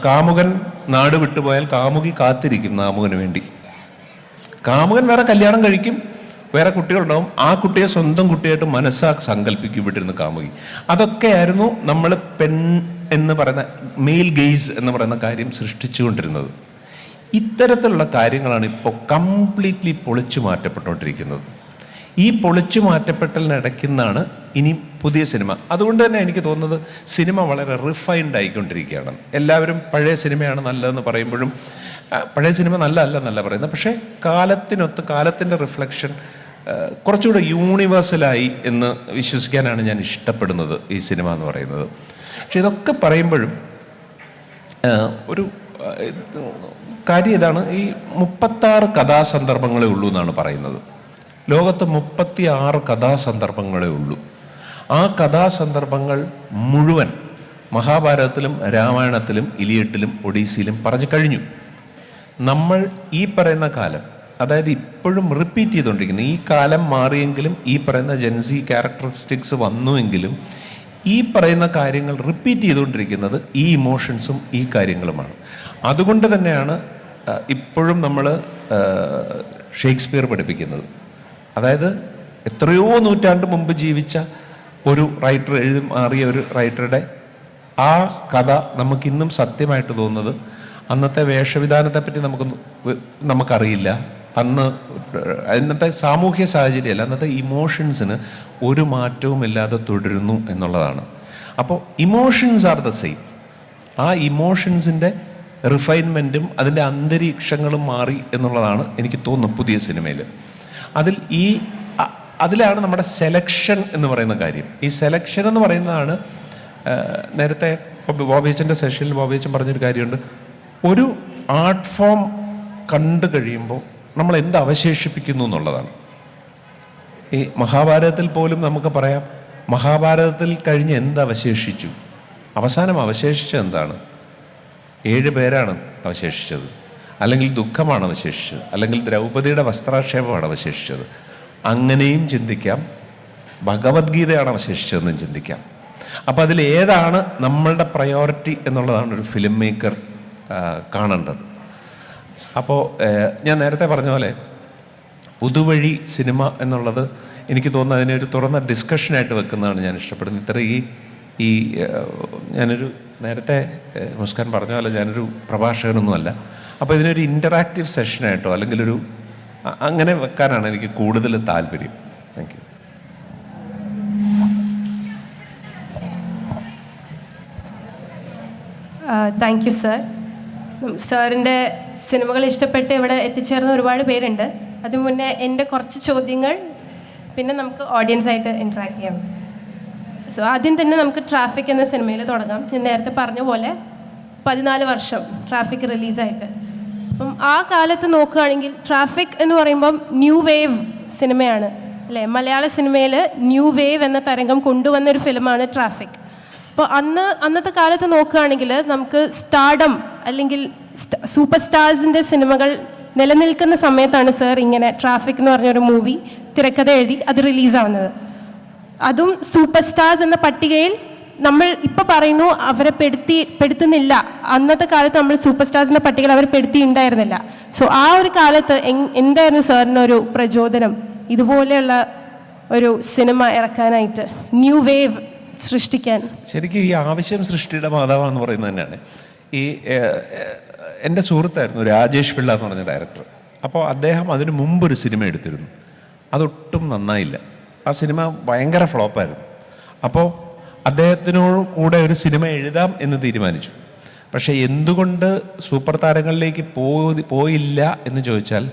കാമുകൻ നാട് വിട്ടുപോയാൽ കാമുകി കാത്തിരിക്കും കാമുകന് വേണ്ടി. കാമുകൻ വേറെ കല്യാണം കഴിക്കും, വേറെ കുട്ടികളുണ്ടാവും, ആ കുട്ടിയെ സ്വന്തം കുട്ടിയായിട്ട് മനസ്സാ സങ്കല്പിക്കും വിട്ടിരുന്ന കാമുകി. അതൊക്കെയായിരുന്നു നമ്മൾ പെൺ എന്ന് പറയുന്ന മെയിൽ ഗെയ്സ് എന്ന് പറയുന്ന കാര്യം സൃഷ്ടിച്ചുകൊണ്ടിരുന്നത്. ഇത്തരത്തിലുള്ള കാര്യങ്ങളാണ് ഇപ്പോൾ കംപ്ലീറ്റ്ലി പൊളിച്ചു മാറ്റപ്പെട്ടുകൊണ്ടിരിക്കുന്നത്. ഈ പൊളിച്ചു മാറ്റപ്പെട്ടലിനിടയ്ക്കുന്നാണ് ഇനി പുതിയ സിനിമ. അതുകൊണ്ട് തന്നെ എനിക്ക് തോന്നുന്നത് സിനിമ വളരെ റിഫൈൻഡ് ആയിക്കൊണ്ടിരിക്കുകയാണ്. എല്ലാവരും പഴയ സിനിമയാണ് നല്ലതെന്ന് പറയുമ്പോഴും പഴയ സിനിമ നല്ലതല്ലെന്നല്ല പറയുന്നത്, പക്ഷേ കാലത്തിനൊത്ത് കാലത്തിൻ്റെ റിഫ്ലക്ഷൻ കുറച്ചുകൂടെ യൂണിവേഴ്സലായി എന്ന് വിശ്വസിക്കാനാണ് ഞാൻ ഇഷ്ടപ്പെടുന്നത് ഈ സിനിമ എന്ന് പറയുന്നത്. പക്ഷെ ഇതൊക്കെ പറയുമ്പോഴും ഒരു കാര്യം ഇതാണ്, ഈ 36 കഥാസന്ദർഭങ്ങളേ ഉള്ളൂ എന്നാണ് പറയുന്നത്. ലോകത്ത് 36 കഥാസന്ദർഭങ്ങളേ ഉള്ളൂ. ആ കഥാസന്ദർഭങ്ങൾ മുഴുവൻ മഹാഭാരതത്തിലും രാമായണത്തിലും ഇലിയട്ടിലും ഒഡീസിയിലും പറഞ്ഞു കഴിഞ്ഞു. നമ്മൾ ഈ പറയുന്ന കാലം, അതായത് ഇപ്പോഴും റിപ്പീറ്റ് ചെയ്തുകൊണ്ടിരിക്കുന്നത്, ഈ കാലം മാറിയെങ്കിലും ഈ പറയുന്ന ജെൻസി ക്യാരക്ടറിസ്റ്റിക്സ് വന്നുവെങ്കിലും ഈ പറയുന്ന കാര്യങ്ങൾ റിപ്പീറ്റ് ചെയ്തുകൊണ്ടിരിക്കുന്നത് ഈ ഇമോഷൻസും ഈ കാര്യങ്ങളുമാണ്. അതുകൊണ്ട് തന്നെയാണ് ഇപ്പോഴും നമ്മൾ ഷേക്സ്പിയർ പഠിപ്പിക്കുന്നത്. അതായത് എത്രയോ നൂറ്റാണ്ട് മുമ്പ് ജീവിച്ച ഒരു റൈറ്റർ എഴുതി മാറിയ ഒരു റൈറ്ററുടെ ആ കഥ നമുക്കിന്നും സത്യമായിട്ട് തോന്നുന്നത്, അന്നത്തെ വേഷവിധാനത്തെപ്പറ്റി നമുക്കറിയില്ല, അന്നത്തെ സാമൂഹ്യ സാഹചര്യമല്ല, അന്നത്തെ ഇമോഷൻസിന് ഒരു മാറ്റവും ഇല്ലാതെ തുടരുന്നു എന്നുള്ളതാണ്. അപ്പോൾ ഇമോഷൻസ് ആർ ദ സെയിം. ആ ഇമോഷൻസിൻ്റെ റിഫൈൻമെൻറ്റും അതിൻ്റെ അന്തരീക്ഷങ്ങളും മാറി എന്നുള്ളതാണ് എനിക്ക് തോന്നുന്നു പുതിയ സിനിമയിൽ. അതിലാണ് നമ്മുടെ സെലക്ഷൻ എന്ന് പറയുന്ന കാര്യം. ഈ സെലക്ഷൻ എന്ന് പറയുന്നതാണ്, നേരത്തെ ബോബിയച്ചൻ്റെ സെഷനിൽ ബോബിയച്ചൻ പറഞ്ഞൊരു കാര്യമുണ്ട്, ഒരു ആർട്ട് ഫോം കണ്ടു കഴിയുമ്പോൾ നമ്മൾ എന്ത് അവശേഷിപ്പിക്കുന്നു എന്നുള്ളതാണ്. ഈ മഹാഭാരതത്തിൽ പോലും നമുക്ക് പറയാം, മഹാഭാരതത്തിൽ കഴിഞ്ഞ് എന്ത് അവശേഷിച്ചു? അവസാനം അവശേഷിച്ചത് എന്താണ്? 7 പേരാണ് അവശേഷിച്ചത്, അല്ലെങ്കിൽ ദുഃഖമാണ് അവശേഷിച്ചത്, അല്ലെങ്കിൽ ദ്രൗപദിയുടെ വസ്ത്രാക്ഷേപമാണ് അവശേഷിച്ചത്. അങ്ങനെയും ചിന്തിക്കാം, ഭഗവത്ഗീതയാണ് അവശേഷിച്ചതെന്നും ചിന്തിക്കാം. അപ്പോൾ അതിൽ ഏതാണ് നമ്മളുടെ പ്രയോറിറ്റി എന്നുള്ളതാണ് ഒരു ഫിലിം മേക്കർ കാണേണ്ടത്. അപ്പോൾ ഞാൻ നേരത്തെ പറഞ്ഞ പോലെ പുതുവഴി സിനിമ എന്നുള്ളത് എനിക്ക് തോന്നുന്നു അതിനൊരു തുറന്ന ഡിസ്കഷനായിട്ട് വെക്കുന്നതാണ് ഞാൻ ഇഷ്ടപ്പെടുന്നത്. ഇത്ര ഈ ഞാനൊരു നേരത്തെ മുസ്കാൻ പറഞ്ഞ പോലെ ഞാനൊരു പ്രഭാഷകനൊന്നുമല്ല. അപ്പോൾ ഇതിനൊരു ഇൻ്ററാക്റ്റീവ് സെഷനായിട്ടോ അല്ലെങ്കിൽ അങ്ങനെ വെക്കാനാണ് എനിക്ക് കൂടുതൽ താല്പര്യം. Thank you. Thank you sir. സാറിൻ്റെ സിനിമകൾ ഇഷ്ടപ്പെട്ട് ഇവിടെ എത്തിച്ചേർന്ന ഒരുപാട് പേരുണ്ട്. അതിനു മുന്നേ എൻ്റെ കുറച്ച് ചോദ്യങ്ങൾ, പിന്നെ നമുക്ക് ഓഡിയൻസായിട്ട് ഇൻട്രാക്ട് ചെയ്യാം. സോ ആദ്യം തന്നെ നമുക്ക് ട്രാഫിക് എന്ന സിനിമയിൽ തുടങ്ങാം. ഞാൻ നേരത്തെ പറഞ്ഞ പോലെ 14 വർഷം ട്രാഫിക് റിലീസായിട്ട്. അപ്പം ആ കാലത്ത് നോക്കുകയാണെങ്കിൽ ട്രാഫിക് എന്ന് പറയുമ്പം ന്യൂ വേവ് സിനിമയാണ് അല്ലേ? മലയാള സിനിമയിൽ ന്യൂ വേവ് എന്ന തരംഗം കൊണ്ടുവന്നൊരു ഫിലിമാണ് ട്രാഫിക്. അപ്പോൾ അന്നത്തെ കാലത്ത് നോക്കുകയാണെങ്കിൽ നമുക്ക് സ്റ്റാർഡം അല്ലെങ്കിൽ സൂപ്പർ സ്റ്റാർസിൻ്റെ സിനിമകൾ നിലനിൽക്കുന്ന സമയത്താണ് സർ ഇങ്ങനെ ട്രാഫിക് എന്ന് പറഞ്ഞൊരു മൂവി തിരക്കഥ എഴുതി അത് റിലീസാവുന്നത്. അതും സൂപ്പർ സ്റ്റാർസ് എന്ന പട്ടികയിൽ നമ്മൾ ഇപ്പോൾ പറയുന്നു അവരെ പെടുത്തുന്നില്ല. അന്നത്തെ കാലത്ത് നമ്മൾ സൂപ്പർ സ്റ്റാർസിൻ്റെ പട്ടികയിൽ അവരെ പെടുത്തിയിട്ടുണ്ടായിരുന്നില്ല. സോ ആ ഒരു കാലത്ത് എന്തായിരുന്നു സാറിനൊരു പ്രചോദനം ഇതുപോലെയുള്ള ഒരു സിനിമ ഇറക്കാനായിട്ട്, ന്യൂ വേവ് സൃഷ്ടിക്കാൻ? ശരിക്കും ഈ ആവശ്യം സൃഷ്ടിയുടെ മാതാവാണെന്ന് പറയുന്നത് തന്നെയാണ്. ഈ എൻ്റെ സുഹൃത്തായിരുന്നു രാജേഷ് പിള്ള എന്ന് പറഞ്ഞ ഡയറക്ടർ. അപ്പോൾ അദ്ദേഹം അതിന് മുമ്പൊരു സിനിമ എടുത്തിരുന്നു, അതൊട്ടും നന്നായില്ല. ആ സിനിമ ഭയങ്കര ഫ്ലോപ്പായിരുന്നു. അപ്പോൾ അദ്ദേഹത്തിനോട് കൂടെ ഒരു സിനിമ എഴുതാം എന്ന് തീരുമാനിച്ചു. പക്ഷേ എന്തുകൊണ്ട് സൂപ്പർ താരങ്ങളിലേക്ക് പോയില്ല എന്ന് ചോദിച്ചാൽ,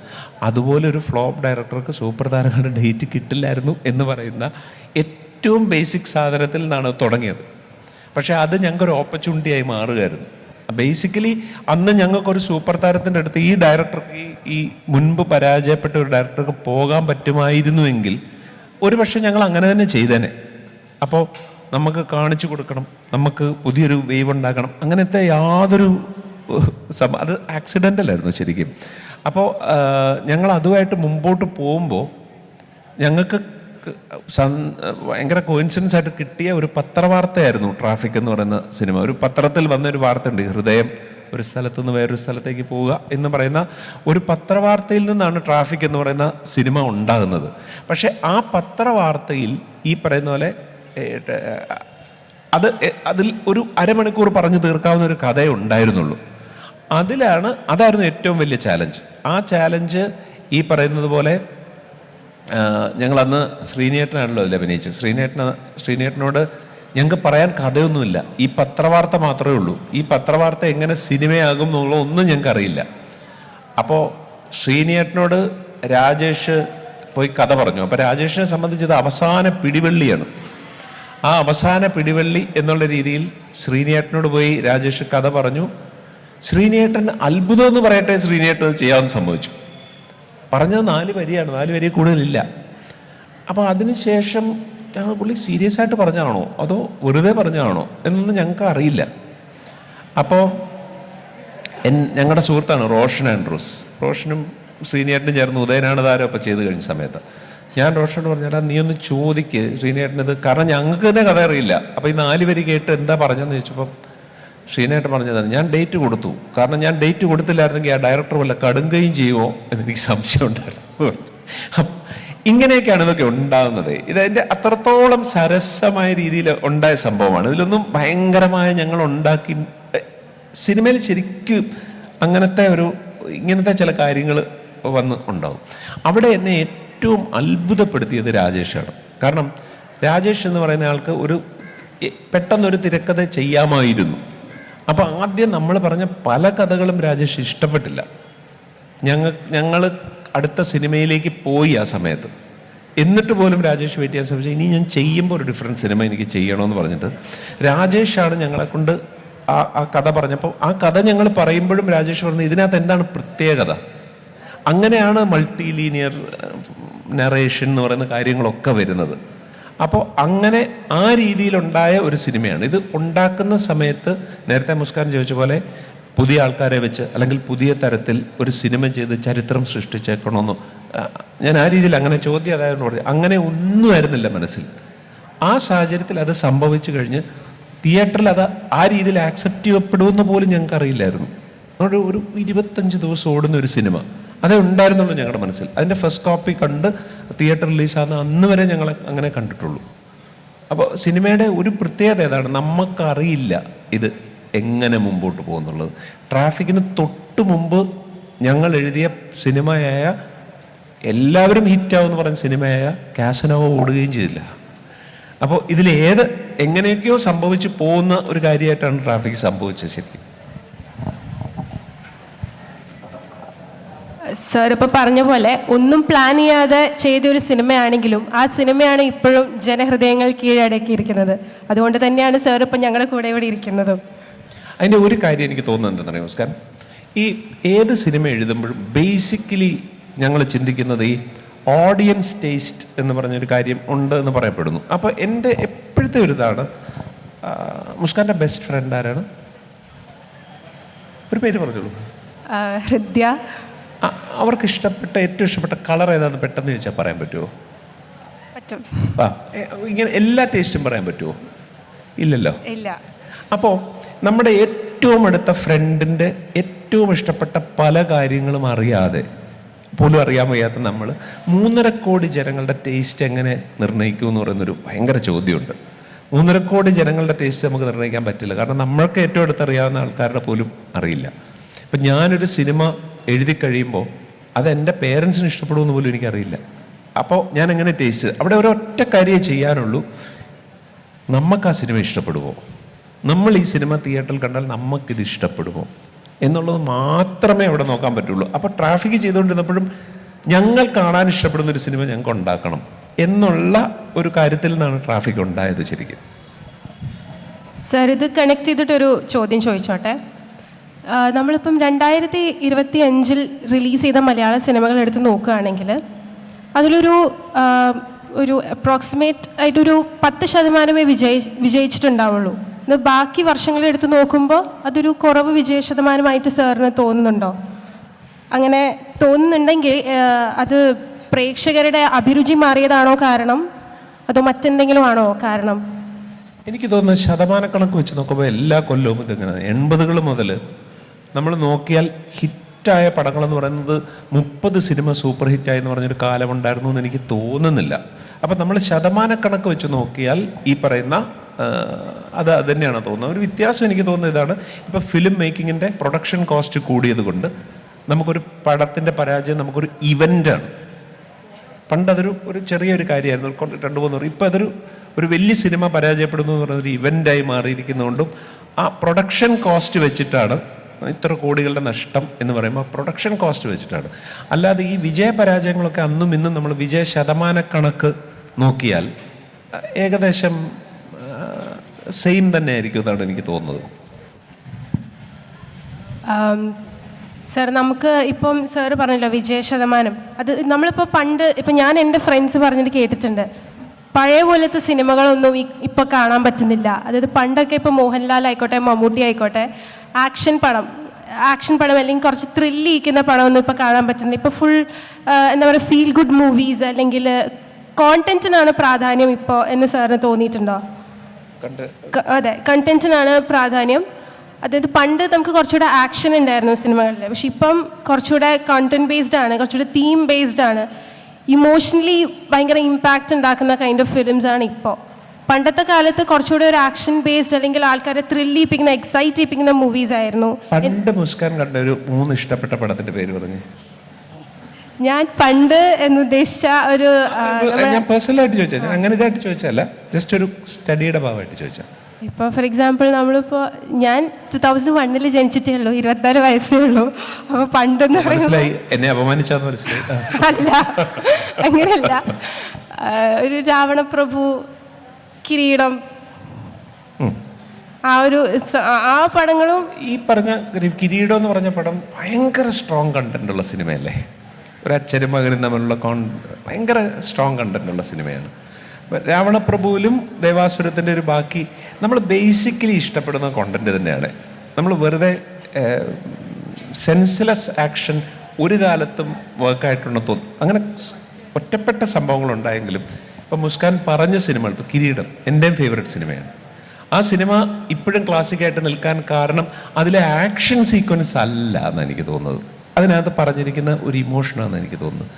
അതുപോലൊരു ഫ്ലോപ്പ് ഡയറക്ടർക്ക് സൂപ്പർ താരങ്ങളുടെ ഡേറ്റ് കിട്ടില്ലായിരുന്നു എന്ന് പറയുന്ന ഏറ്റവും ബേസിക് സാധനത്തിൽ നിന്നാണ് തുടങ്ങിയത്. പക്ഷേ അത് ഞങ്ങൾക്കൊരു ഓപ്പർച്യൂണിറ്റിയായി മാറുകയായിരുന്നു. ബേസിക്കലി അന്ന് ഞങ്ങൾക്കൊരു സൂപ്പർ താരത്തിൻ്റെ അടുത്ത് ഈ ഡയറക്ടർക്ക് ഈ മുൻപ് പരാജയപ്പെട്ട ഒരു ഡയറക്ടർക്ക് പോകാൻ പറ്റുമായിരുന്നുവെങ്കിൽ ഒരു പക്ഷേ ഞങ്ങൾ അങ്ങനെ തന്നെ ചെയ്തേനെ. അപ്പോൾ നമുക്ക് കാണിച്ചു കൊടുക്കണം, നമുക്ക് പുതിയൊരു വേവ് ഉണ്ടാക്കണം, അങ്ങനത്തെ യാതൊരു അത് ആക്സിഡൻ്റലായിരുന്നു ശരിക്കും. അപ്പോൾ ഞങ്ങൾ അതുമായിട്ട് മുമ്പോട്ട് പോകുമ്പോൾ ഞങ്ങൾക്ക് ഭയങ്കര കോയിൻസിഡൻസ് ആയിട്ട് കിട്ടിയ ഒരു പത്രവാർത്തയായിരുന്നു ട്രാഫിക് എന്ന് പറയുന്ന സിനിമ. ഒരു പത്രത്തിൽ വന്നൊരു വാർത്തയുണ്ട്, ഹൃദയം ഒരു സ്ഥലത്ത് നിന്ന് വേറൊരു സ്ഥലത്തേക്ക് പോവുക എന്ന് പറയുന്ന ഒരു പത്രവാർത്തയിൽ നിന്നാണ് ട്രാഫിക് എന്ന് പറയുന്ന സിനിമ ഉണ്ടാകുന്നത്. പക്ഷേ ആ പത്രവാർത്തയിൽ ഈ പറയുന്ന പോലെ അതിൽ ഒരു അരമണിക്കൂർ പറഞ്ഞു തീർക്കാവുന്ന ഒരു കഥയേ ഉണ്ടായിരുന്നുള്ളൂ. അതായിരുന്നു ഏറ്റവും വലിയ ചാലഞ്ച്. ആ ചാലഞ്ച് ഈ പറയുന്നത് പോലെ ഞങ്ങളന്ന് ശ്രീനേട്ടനാണല്ലോ അതിൽ അഭിനയിച്ചത്. ശ്രീനേട്ടനോട് ഞങ്ങൾക്ക് പറയാൻ കഥയൊന്നുമില്ല, ഈ പത്രവാർത്ത മാത്രമേ ഉള്ളൂ. ഈ പത്രവാർത്ത എങ്ങനെ സിനിമയാകും എന്നുള്ള ഒന്നും ഞങ്ങൾക്ക് അറിയില്ല. അപ്പോൾ ശ്രീനേട്ടനോട് രാജേഷ് പോയി കഥ പറഞ്ഞു. അപ്പോൾ രാജേഷിനെ സംബന്ധിച്ചത് അവസാന പിടിവള്ളിയാണ്. ആ അവസാന പിടിവള്ളി എന്നുള്ള രീതിയിൽ ശ്രീനേട്ടനോട് പോയി രാജേഷ് കഥ പറഞ്ഞു. ശ്രീനേട്ടൻ അത്ഭുതം എന്ന് പറയട്ടെ, ശ്രീനേട്ടൻ ചെയ്യാമെന്ന് സംഭവിച്ചു. പറഞ്ഞത് 4 വരിയാണ്, 4 വരി കൂടുതലില്ല. അപ്പോൾ അതിനുശേഷം ഞങ്ങൾ പുള്ളി സീരിയസ് ആയിട്ട് പറഞ്ഞാണോ അതോ വെറുതെ പറഞ്ഞാണോ എന്നൊന്നും ഞങ്ങൾക്ക് അറിയില്ല. അപ്പോൾ ഞങ്ങളുടെ സുഹൃത്താണ് റോഷൻ ആൻഡ്രൂസ്. റോഷനും ശ്രീനേട്ടനും ചേർന്ന് ഉദയനാണ് താരം ഒക്കെ ചെയ്ത് കഴിഞ്ഞ സമയത്ത് ഞാൻ റോഷനോട് പറഞ്ഞാൽ നീ ഒന്ന് ചോദിക്ക് ശ്രീനേട്ടനത്, കാരണം ഞങ്ങൾക്ക് തന്നെ കഥ അറിയില്ല. അപ്പോൾ ഈ 4 വരി കേട്ട് എന്താ പറഞ്ഞതെന്ന് ചോദിച്ചപ്പം ശ്രീനേട്ടൻ പറഞ്ഞതാണ്, ഞാൻ ഡേറ്റ് കൊടുത്തു, കാരണം ഞാൻ ഡേറ്റ് കൊടുത്തില്ലായിരുന്നെങ്കിൽ ആ ഡയറക്ടർ വല്ല കടുങ്കയും ചെയ്യുമോ എന്നെനിക്ക് സംശയം ഉണ്ടായിരുന്നു. ഇങ്ങനെയൊക്കെയാണ് ഇതൊക്കെ ഉണ്ടാകുന്നത്. ഇതതിൻ്റെ അത്രത്തോളം സരസമായ രീതിയിൽ ഉണ്ടായ സംഭവമാണ്. ഇതിലൊന്നും ഭയങ്കരമായ ഞങ്ങൾ ഉണ്ടാക്കി സിനിമയിൽ ശരിക്കും ഇങ്ങനത്തെ ചില കാര്യങ്ങൾ ഉണ്ടാവും. അവിടെ എന്നെ ഏറ്റവും അത്ഭുതപ്പെടുത്തിയത് രാജേഷാണ്. കാരണം രാജേഷ് എന്ന് പറയുന്ന ആൾക്ക് പെട്ടെന്നൊരു തിരക്കഥ ചെയ്യാമായിരുന്നു. അപ്പോൾ ആദ്യം നമ്മൾ പറഞ്ഞ പല കഥകളും രാജേഷ് ഇഷ്ടപ്പെട്ടില്ല. ഞങ്ങൾ അടുത്ത സിനിമയിലേക്ക് പോയി ആ സമയത്ത്. എന്നിട്ട് പോലും രാജേഷ് വെയിറ്റ് ചെയ്യാൻ ശ്രമിച്ചു, ഇനി ഞാൻ ചെയ്യുമ്പോൾ ഒരു ഡിഫറെൻറ്റ് സിനിമ എനിക്ക് ചെയ്യണമെന്ന് പറഞ്ഞിട്ട് രാജേഷാണ് ഞങ്ങളെ കൊണ്ട് ആ കഥ പറഞ്ഞപ്പോൾ ആ കഥ ഞങ്ങൾ പറയുമ്പോഴും രാജേഷ് പറഞ്ഞു ഇതിനകത്ത് എന്താണ് പ്രത്യേകത. അങ്ങനെയാണ് മൾട്ടി ലീനിയർ നറേഷൻ എന്ന് പറയുന്ന കാര്യങ്ങളൊക്കെ വരുന്നത്. അപ്പോൾ അങ്ങനെ ആ രീതിയിലുണ്ടായ ഒരു സിനിമയാണ് ഇത്. ഉണ്ടാക്കുന്ന സമയത്ത് നേരത്തെ മുസ്കാൻ ചോദിച്ച പോലെ പുതിയ ആൾക്കാരെ വെച്ച് അല്ലെങ്കിൽ പുതിയ തരത്തിൽ ഒരു സിനിമ ചെയ്ത് ചരിത്രം സൃഷ്ടിച്ചേക്കണമെന്നോ ഞാൻ ആ രീതിയിൽ അങ്ങനെ ചോദ്യം അതായത് പറഞ്ഞു, അങ്ങനെ ഒന്നും ആയിരുന്നില്ല മനസ്സിൽ. ആ സാഹചര്യത്തിൽ അത് സംഭവിച്ചു കഴിഞ്ഞ് തിയേറ്ററിൽ അത് ആ രീതിയിൽ ആക്സെപ്റ്റ് ചെയ്യപ്പെടുമെന്ന് പോലും ഞങ്ങൾക്ക് അറിയില്ലായിരുന്നു. ഒരു 25 ദിവസം ഓടുന്ന ഒരു സിനിമ അതേ ഉണ്ടായിരുന്നുള്ളൂ ഞങ്ങളുടെ മനസ്സിൽ. അതിൻ്റെ ഫസ്റ്റ് കോപ്പി കണ്ട് തിയേറ്റർ റിലീസാകുന്ന അന്ന് വരെ ഞങ്ങൾ അങ്ങനെ കണ്ടിട്ടുള്ളൂ. അപ്പോൾ സിനിമയുടെ ഒരു പ്രത്യേകത ഏതാണ്, നമുക്കറിയില്ല ഇത് എങ്ങനെ മുമ്പോട്ട് പോകുന്നുള്ളത്. ട്രാഫിക്കിന് തൊട്ട് മുമ്പ് ഞങ്ങൾ എഴുതിയ സിനിമയായ എല്ലാവരും ഹിറ്റാവെന്ന് പറഞ്ഞ സിനിമയായ കാസനോവ ഓടുകയും ചെയ്തില്ല. അപ്പോൾ എങ്ങനെയൊക്കെയോ സംഭവിച്ചു പോകുന്ന ഒരു കാര്യമായിട്ടാണ് ട്രാഫിക് സംഭവിച്ചത് ശരിക്കും. സാർ ഇപ്പോൾ പറഞ്ഞ പോലെ ഒന്നും പ്ലാൻ ചെയ്യാതെ ചെയ്തൊരു സിനിമയാണെങ്കിലും ആ സിനിമയാണ് ഇപ്പോഴും ജനഹൃദയങ്ങൾ കീഴടക്കിയിരിക്കുന്നത്. അതുകൊണ്ട് തന്നെയാണ് സാർ ഇപ്പം ഞങ്ങളുടെ കൂടെ ഇവിടെ ഇരിക്കുന്നതും. അതിൻ്റെ ഒരു കാര്യം എനിക്ക് തോന്നുന്നത് എന്താണെന്ന് അറിയാം നമസ്കാരം, ഈ ഏത് സിനിമ എഴുതുമ്പോഴും ബേസിക്കലി ഞങ്ങൾ ചിന്തിക്കുന്നത് ഈ ഓഡിയൻസ് ടേസ്റ്റ് എന്ന് പറഞ്ഞൊരു കാര്യം ഉണ്ട് എന്ന് പറയപ്പെടുന്നു. അപ്പോൾ എൻ്റെ എപ്പോഴത്തെ ഒരു ഇതാണ്, മുസ്കാൻ്റെ ബെസ്റ്റ് ഫ്രണ്ട് ആരാണ്? ഒരു പേര് പറഞ്ഞോളൂ. ഹൃദ്യ. അവർക്ക് ഏറ്റവും ഇഷ്ടപ്പെട്ട കളർ ഏതാണെന്ന് പെട്ടെന്ന് ചോദിച്ചാൽ പറയാൻ പറ്റുമോ? പറ്റും. ഇങ്ങനെ എല്ലാ ടേസ്റ്റും പറയാൻ പറ്റുമോ? ഇല്ലല്ലോ. ഇല്ല. അപ്പോൾ നമ്മുടെ ഏറ്റവും അടുത്ത ഫ്രണ്ടിൻ്റെ ഏറ്റവും ഇഷ്ടപ്പെട്ട പല കാര്യങ്ങളും പോലും അറിയാൻ വയ്യാത്ത നമ്മൾ 3.5 കോടി ജനങ്ങളുടെ ടേസ്റ്റ് എങ്ങനെ നിർണ്ണയിക്കും എന്ന് പറയുന്നൊരു ഭയങ്കര ചോദ്യമുണ്ട്. 3.5 കോടി ജനങ്ങളുടെ ടേസ്റ്റ് നമുക്ക് നിർണ്ണയിക്കാൻ പറ്റില്ല, കാരണം നമ്മൾക്ക് ഏറ്റവും അടുത്തറിയാവുന്ന ആൾക്കാരുടെ പോലും അറിയില്ല. ഇപ്പം ഞാനൊരു സിനിമ എഴുതി കഴിയുമ്പോൾ അത് എൻ്റെ പേരൻസിന് ഇഷ്ടപ്പെടുമെന്ന് പോലും എനിക്കറിയില്ല. അപ്പോൾ ഞാൻ എങ്ങനെ ടേസ്റ്റ് അവിടെ ഒരൊറ്റ കാര്യമേ ചെയ്യാനുള്ളൂ, നമുക്ക് ആ സിനിമ ഇഷ്ടപ്പെടുമോ, നമ്മൾ ഈ സിനിമ തിയേറ്ററിൽ കണ്ടാൽ നമുക്കിത് ഇഷ്ടപ്പെടുമോ എന്നുള്ളത് മാത്രമേ അവിടെ നോക്കാൻ പറ്റുള്ളൂ. അപ്പോൾ ട്രാഫിക് ചെയ്തുകൊണ്ടിരുന്നപ്പോഴും ഞങ്ങൾ കാണാൻ ഇഷ്ടപ്പെടുന്ന ഒരു സിനിമ ഞങ്ങൾക്ക് ഉണ്ടാക്കണം എന്നുള്ള ഒരു കാര്യത്തിൽ നിന്നാണ് ട്രാഫിക് ഉണ്ടായത് ശരിക്കും. സർ, ഇത് കണക്ട് ചെയ്തിട്ടൊരു ചോദ്യം ചോദിച്ചോട്ടെ. നമ്മളിപ്പം 2025 റിലീസ് ചെയ്ത മലയാള സിനിമകൾ എടുത്ത് നോക്കുകയാണെങ്കിൽ അതിലൊരു അപ്രോക്സിമേറ്റ് ആയിട്ടൊരു 10% വിജയിച്ചിട്ടുണ്ടാവുള്ളൂ. ഇത് ബാക്കി വർഷങ്ങൾ എടുത്ത് നോക്കുമ്പോൾ അതൊരു കുറവ് വിജയ ശതമാനമായിട്ട് സാറിന് തോന്നുന്നുണ്ടോ? അങ്ങനെ തോന്നുന്നുണ്ടെങ്കിൽ അത് പ്രേക്ഷകരുടെ അഭിരുചി മാറിയതാണോ കാരണം, അതോ മറ്റെന്തെങ്കിലും ആണോ കാരണം? എനിക്ക് തോന്നുന്നത് ശതമാനക്കണക്ക് വെച്ച് നോക്കുമ്പോൾ എല്ലാ കൊല്ലവും ഇതിങ്ങനെ 80s മുതൽ നമ്മൾ നോക്കിയാൽ ഹിറ്റായ പടങ്ങളെന്ന് പറയുന്നത് 30 സിനിമ സൂപ്പർ ഹിറ്റായി എന്ന് പറഞ്ഞൊരു കാലമുണ്ടായിരുന്നു എന്ന് എനിക്ക് തോന്നുന്നില്ല. അപ്പം നമ്മൾ ശതമാനക്കണക്ക് വെച്ച് നോക്കിയാൽ ഈ പറയുന്ന അത് തന്നെയാണ് തോന്നുന്നത്. ഒരു വ്യത്യാസം എനിക്ക് തോന്നുന്നത് ഇതാണ്, ഇപ്പം ഫിലിം മേക്കിങ്ങിൻ്റെ പ്രൊഡക്ഷൻ കോസ്റ്റ് കൂടിയത് കൊണ്ട് നമുക്കൊരു പടത്തിൻ്റെ പരാജയം നമുക്കൊരു ഇവൻ്റാണ്. പണ്ടതൊരു ചെറിയൊരു കാര്യമായിരുന്നു, 2-3 വർഷം. ഇപ്പം ഒരു വലിയ സിനിമ പരാജയപ്പെടുന്നു എന്ന് പറയുന്നൊരു ഇവൻ്റായി മാറിയിരിക്കുന്നതുകൊണ്ടും ആ പ്രൊഡക്ഷൻ കോസ്റ്റ് വെച്ചിട്ടാണ് ഇത്ര കോടികളുടെ നഷ്ടം എന്ന് പറയുമ്പോൾ പ്രൊഡക്ഷൻ കോസ്റ്റ് വെച്ചിട്ടാണ്. അല്ലാതെ ഈ വിജയ പരാജയങ്ങളൊക്കെ അന്നും ഇന്നും നമ്മൾ വിജയ ശതമാനക്കണക്ക് നോക്കിയാൽ ഏകദേശം സെയിം തന്നെ ആയിരിക്കും എന്നാണ് എനിക്ക് തോന്നുന്നത്. സർ, നമുക്ക് ഇപ്പം സാറ് പറഞ്ഞല്ലോ വിജയ ശതമാനം, അത് നമ്മളിപ്പോൾ പണ്ട് ഇപ്പം ഞാൻ എൻ്റെ ഫ്രണ്ട്സ് പറഞ്ഞിട്ട് കേട്ടിട്ടുണ്ട്, പഴയ പോലത്തെ സിനിമകളൊന്നും ഇപ്പോൾ കാണാൻ പറ്റുന്നില്ല. അതായത് പണ്ടൊക്കെ ഇപ്പോൾ മോഹൻലാൽ ആയിക്കോട്ടെ, മമ്മൂട്ടി ആയിക്കോട്ടെ, ആക്ഷൻ പടം അല്ലെങ്കിൽ കുറച്ച് ത്രില്ലിരിക്കുന്ന പടമൊന്നും ഇപ്പോൾ കാണാൻ പറ്റുന്നില്ല. ഇപ്പോൾ ഫുൾ എന്താ പറയുക, ഫീൽ ഗുഡ് മൂവീസ് അല്ലെങ്കിൽ കോണ്ടന്റിനാണ് പ്രാധാന്യം ഇപ്പോൾ എന്ന് സാറിന് തോന്നിയിട്ടുണ്ടോ? അതെ, കണ്ടന്റിനാണ് പ്രാധാന്യം. അതായത് പണ്ട് നമുക്ക് കുറച്ചുകൂടെ ആക്ഷൻ ഉണ്ടായിരുന്നു സിനിമകളിൽ, പക്ഷെ ഇപ്പം കുറച്ചുകൂടെ കണ്ടന്റ് ബേസ്ഡ് ആണ്, കുറച്ചുകൂടെ തീം ബേസ്ഡ് ആണ്, ഇമോഷണലി ഭയങ്കര ഇമ്പാക്റ്റ് ഉണ്ടാക്കുന്ന കൈൻഡ് ഓഫ് ഫിലിംസ് ആണ് ഇപ്പോൾ. പണ്ടത്തെ കാലത്ത് കുറച്ചുകൂടെ ഒരു ആക്ഷൻ ബേസ്ഡ് അല്ലെങ്കിൽ ആൾക്കാരെ ത്രില്ലിപ്പിക്കുന്ന, എക്സൈറ്റ് ചെയ്യിപ്പിക്കുന്ന മൂവീസ് ആയിരുന്നു. പണ്ട് മുസ്കാൻ കണ്ട ഒരു 3 ഇഷ്ടപ്പെട്ട പടത്തിന്റെ പേര് പറഞ്ഞു. ഞാൻ പണ്ട് എന്ന് ഉദ്ദേശിച്ച ഒരു ഞാൻ പേഴ്സണലായിട്ട് ചോദിച്ചാൽ, ഞാൻ അങ്ങനെ ഇതായിട്ട് ചോദിച്ചല്ല, ജസ്റ്റ് ഒരു സ്റ്റഡിയുടെ ഭാഗമായിട്ട് ചോദിച്ചാൽ. ഇപ്പോൾ ഫോർ എക്സാമ്പിൾ നമ്മളിപ്പോൾ ഞാൻ 2001 ജനിച്ചിട്ടേ ഉള്ളൂ, 24 വയസ്സേ ഉള്ളൂ. അപ്പോൾ പണ്ടെന്ന് മനസ്സിലായി, എന്നെ അപമാനിച്ചാന്ന് മനസ്സിലായി. അല്ല, അങ്ങനെയല്ല. ഒരു രാവണപ്രഭു, കിരീടം, ആ പടങ്ങളും ഈ പറഞ്ഞ കിരീടം എന്ന് പറഞ്ഞ പടം ഭയങ്കര സ്ട്രോങ് കണ്ടന്റ് ഉള്ള സിനിമയല്ലേ. ഒരു അച്ഛനും മകനും തമ്മിലുള്ള ഭയങ്കര സ്ട്രോങ് കണ്ടന്റ് ഉള്ള സിനിമയാണ്. രാവണപ്രഭുവിലും ദേവാസുരത്തിൻ്റെ ഒരു ബാക്കി നമ്മൾ ബേസിക്കലി ഇഷ്ടപ്പെടുന്ന കോണ്ടന്റ് തന്നെയാണ്. നമ്മൾ വെറുതെ സെൻസ്ലെസ് ആക്ഷൻ ഒരു കാലത്തും വർക്കായിട്ടുണ്ടെന്ന് തോന്നും. അങ്ങനെ ഒറ്റപ്പെട്ട സംഭവങ്ങളുണ്ടായെങ്കിലും ഇപ്പം മുസ്കാൻ പറഞ്ഞ സിനിമകൾ, ഇപ്പോൾ കിരീടം എൻ്റെയും ഫേവറേറ്റ് സിനിമയാണ്. ആ സിനിമ ഇപ്പോഴും ക്ലാസിക്കായിട്ട് നിൽക്കാൻ കാരണം അതിലെ ആക്ഷൻ സീക്വൻസ് അല്ല എന്നാണ് എനിക്ക് തോന്നുന്നത്, അതിനകത്ത് പറഞ്ഞിരിക്കുന്ന ഒരു ഇമോഷനാണെന്ന് എനിക്ക് തോന്നുന്നത്.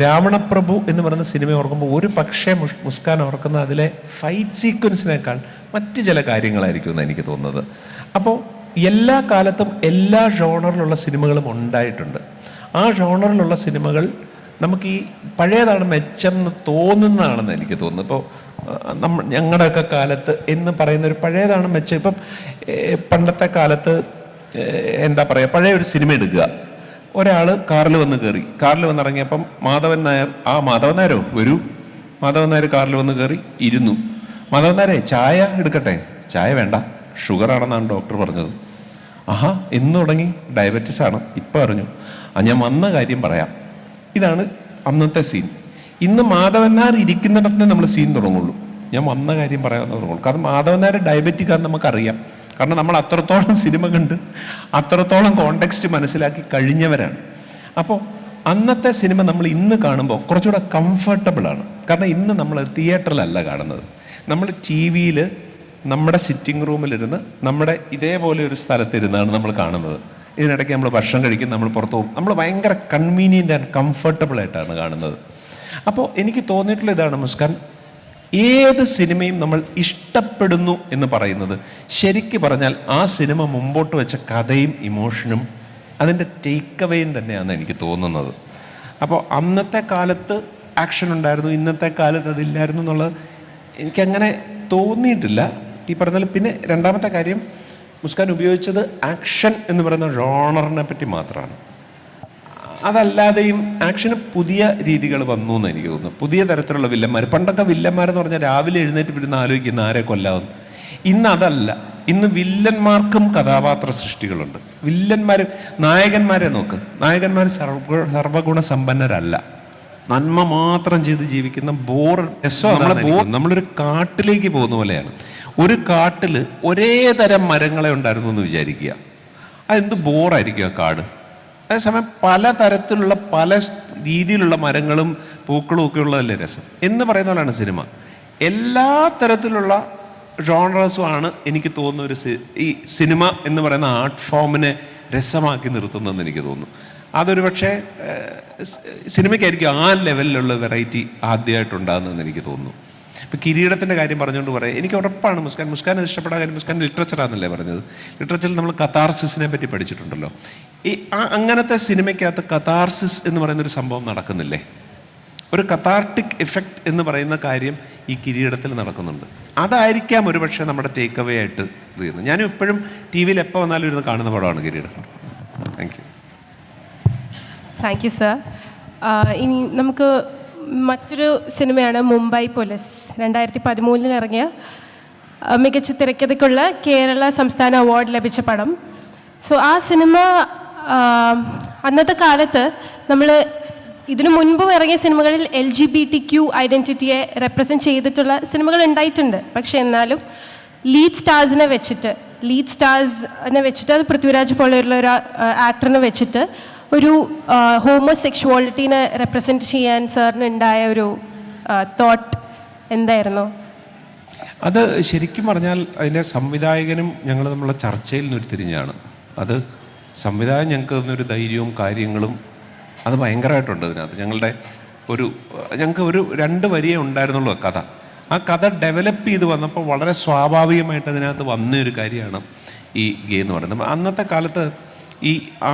രാവണപ്രഭു എന്ന് പറയുന്ന സിനിമ ഓർക്കുമ്പോൾ ഒരു പക്ഷേ മുസ്കാൻ ഓർക്കുന്ന അതിലെ ഫൈറ്റ് സീക്വൻസിനേക്കാൾ മറ്റ് ചില കാര്യങ്ങളായിരിക്കും എന്ന് എനിക്ക് തോന്നുന്നത്. അപ്പോൾ എല്ലാ കാലത്തും എല്ലാ ജോണറിലുള്ള സിനിമകളും ഉണ്ടായിട്ടുണ്ട്. ആ ജോണറിലുള്ള സിനിമകൾ നമുക്ക് ഈ പഴയതാണ് മെച്ചം എന്ന് തോന്നുന്നതാണെന്ന് എനിക്ക് തോന്നുന്നു. ഇപ്പോൾ ഞങ്ങളുടെയൊക്കെ കാലത്ത് എന്ന് പറയുന്നൊരു പഴയതാണ് മെച്ചം. ഇപ്പം പണ്ടത്തെ കാലത്ത് എന്താ പറയുക, പഴയ ഒരു സിനിമ എടുക്കുക, ഒരാൾ കാറിൽ വന്ന് കയറി, കാറിൽ വന്നിറങ്ങിയപ്പം മാധവൻ നായർ മാധവൻ നായർ കാറിൽ വന്ന് കയറി ഇരുന്നു. മാധവൻ നായരെ ചായ എടുക്കട്ടെ? ചായ വേണ്ട, ഷുഗറാണെന്നാണ് ഡോക്ടർ പറഞ്ഞത്. ആഹാ, ഇന്ന് തുടങ്ങി ഡയബറ്റീസ് ആണ്, ഇപ്പം അറിഞ്ഞു. ഞാൻ വന്ന കാര്യം പറയാം. ഇതാണ് അന്നത്തെ സീൻ. ഇന്ന് മാധവൻ നായർ ഇരിക്കുന്നിടത്ത് നമ്മൾ സീൻ തുടങ്ങുള്ളൂ. ഞാൻ വന്ന കാര്യം പറയാമെന്ന് തുടങ്ങുള്ളൂ. കാരണം മാധവൻ നായർ ഡയബറ്റിക് ആണെന്ന് നമുക്കറിയാം. കാരണം നമ്മൾ അത്രത്തോളം സിനിമ കണ്ട് അത്രത്തോളം കോണ്ടെക്സ്റ്റ് മനസ്സിലാക്കി കഴിഞ്ഞവരാണ്. അപ്പോൾ അന്നത്തെ സിനിമ നമ്മൾ ഇന്ന് കാണുമ്പോൾ കുറച്ചുകൂടെ കംഫർട്ടബിൾ ആണ്. കാരണം ഇന്ന് നമ്മൾ തിയേറ്ററിലല്ല കാണുന്നത്, നമ്മൾ ടി വിയിൽ നമ്മുടെ സിറ്റിംഗ് റൂമിലിരുന്ന് നമ്മുടെ ഇതേപോലെ ഒരു സ്ഥലത്തിരുന്നാണ് നമ്മൾ കാണുന്നത്. ഇതിനിടയ്ക്ക് നമ്മൾ ഭക്ഷണം കഴിക്കും, നമ്മൾ പുറത്തു പോകും, നമ്മൾ ഭയങ്കര കൺവീനിയൻ്റ് ആൻഡ് കംഫർട്ടബിൾ ആയിട്ടാണ് കാണുന്നത്. അപ്പോൾ എനിക്ക് തോന്നിയിട്ടുള്ള ഇതാണ്, മുസ്കാൻ ഏത് സിനിമയും നമ്മൾ ഇഷ്ടപ്പെടുന്നു എന്ന് പറയുന്നത് ശരിക്ക് പറഞ്ഞാൽ ആ സിനിമ മുമ്പോട്ട് വെച്ച കഥയും ഇമോഷനും അതിൻ്റെ ടേക്ക് അവേയും തന്നെയാണ് എനിക്ക് തോന്നുന്നത്. അപ്പോൾ അന്നത്തെ കാലത്ത് ആക്ഷൻ ഉണ്ടായിരുന്നു, ഇന്നത്തെ കാലത്ത് അതില്ലായിരുന്നു എന്നുള്ളത് എനിക്കങ്ങനെ തോന്നിയിട്ടില്ല. ഈ പറഞ്ഞാൽ പിന്നെ രണ്ടാമത്തെ കാര്യം, മുസ്കാൻ ഉപയോഗിച്ചത് ആക്ഷൻ എന്ന് പറയുന്ന ജോണറിനെ പറ്റി മാത്രമാണ്. അതല്ലാതെയും ആക്ഷന് പുതിയ രീതികൾ വന്നു എന്ന് എനിക്ക് തോന്നുന്നു. പുതിയ തരത്തിലുള്ള വില്ലന്മാർ, പണ്ടൊക്കെ വില്ലന്മാരെന്ന് പറഞ്ഞാൽ രാവിലെ എഴുന്നേറ്റ് പിടിന്ന് ആലോചിക്കുന്ന ആരെ കൊല്ലാവുന്നു. ഇന്ന് അതല്ല. ഇന്ന് വില്ലന്മാർക്കും കഥാപാത്ര സൃഷ്ടികളുണ്ട്. വില്ലന്മാർ, നായകന്മാരെ നോക്ക്, നായകന്മാർ സർവഗുണ സമ്പന്നരല്ല, നന്മ മാത്രം ചെയ്ത് ജീവിക്കുന്ന നമ്മളൊരു കാട്ടിലേക്ക് പോകുന്ന പോലെയാണ്. ഒരു കാട്ടിൽ ഒരേ തരം മരങ്ങളെ ഉണ്ടായിരുന്നു എന്ന് വിചാരിക്കുക, അതെന്ത് ബോറായിരിക്കും ആ കാട്. അതേസമയം പലതരത്തിലുള്ള പല രീതിയിലുള്ള മരങ്ങളും പൂക്കളും ഒക്കെ ഉള്ളതല്ലേ രസം എന്ന് പറയുന്ന പോലെയാണ് സിനിമ. എല്ലാ തരത്തിലുള്ള ജോണറസുമാണ് എനിക്ക് തോന്നുന്ന ഈ സിനിമ എന്ന് പറയുന്ന ആർട്ട് ഫോമിനെ രസമാക്കി നിർത്തുന്നതെന്ന് എനിക്ക് തോന്നുന്നു. അതൊരു പക്ഷേ സിനിമയ്ക്കായിരിക്കും ആ ലെവലിലുള്ള വെറൈറ്റി ആദ്യമായിട്ടുണ്ടാകുന്നതെന്ന് എനിക്ക് തോന്നുന്നു. ഇപ്പം കിരീടത്തിൻ്റെ കാര്യം പറഞ്ഞുകൊണ്ട് പറയാം, എനിക്ക് ഉറപ്പാണ് മുസ്കാൻ ഇഷ്ടപ്പെടാൻ കാര്യം, മുസ്കാൻ ലിറ്ററേച്ചറാണെന്നല്ലേ പറഞ്ഞത്. ലിറ്ററേച്ചറിൽ നമ്മൾ കഥാർസിസിനെ പറ്റി പഠിച്ചിട്ടുണ്ടല്ലോ. ഈ അങ്ങനത്തെ സിനിമയ്ക്കകത്ത് കഥാർസിസ് എന്ന് പറയുന്നൊരു സംഭവം നടക്കുന്നില്ലേ? ഒരു കഥാർട്ടിക് എഫക്റ്റ് എന്ന് പറയുന്ന കാര്യം ഈ കിരീടത്തിൽ നടക്കുന്നുണ്ട്. അതായിരിക്കാം ഒരുപക്ഷെ നമ്മുടെ ടേക്ക് അവേ ആയിട്ട് ഇത് ചെയ്യുന്നത്. ഞാനും ഇപ്പോഴും ടി വിയിൽ എപ്പോൾ വന്നാലും ഇരുന്ന് കാണുന്ന പടമാണ് കിരീടം. Thank you sir. ഇനി നമുക്ക് മറ്റൊരു സിനിമയാണ് മുംബൈ പോലീസ്. 2013 ഇറങ്ങിയ മികച്ച തിരക്കഥയ്ക്കുള്ള കേരള സംസ്ഥാന അവാർഡ് ലഭിച്ച പടം. സോ ആ സിനിമ അന്നത്തെ കാലത്ത് നമ്മൾ ഇതിനു മുൻപും ഇറങ്ങിയ സിനിമകളിൽ LGBTQ ഐഡൻറ്റിറ്റിയെ റെപ്രസെൻറ്റ് ചെയ്തിട്ടുള്ള സിനിമകൾ ഉണ്ടായിട്ടുണ്ട്. പക്ഷെ എന്നാലും ലീഡ് സ്റ്റാർസിനെ വെച്ചിട്ട് അത് പൃഥ്വിരാജ് പോലെയുള്ള ഒരു ആക്ടറിനെ വെച്ചിട്ട് ഒരു ഹോമോസെക്ഷുവാലിറ്റീനെ റെപ്രസെൻറ്റ് ചെയ്യാൻ സാറിന് ഉണ്ടായ ഒരു തോട്ട് എന്തായിരുന്നു? അത് ശരിക്കും പറഞ്ഞാൽ അതിൻ്റെ സംവിധായകനും ഞങ്ങൾ നമ്മളെ ചർച്ചയിൽ ഉരുത്തിരിഞ്ഞാണ്. അത് സംവിധായകൻ ഞങ്ങൾക്ക് തന്നൊരു ധൈര്യവും കാര്യങ്ങളും അത് ഭയങ്കരമായിട്ടുണ്ട് അതിനകത്ത്. ഞങ്ങൾക്ക് ഒരു 2 വരിയേ ഉണ്ടായിരുന്നുള്ളൂ കഥ. ആ കഥ ഡെവലപ്പ് ചെയ്ത് വന്നപ്പോൾ വളരെ സ്വാഭാവികമായിട്ട് അതിനകത്ത് വന്നൊരു കാര്യമാണ് ഈ ഗേ എന്ന് പറയുന്നത്. അന്നത്തെ കാലത്ത്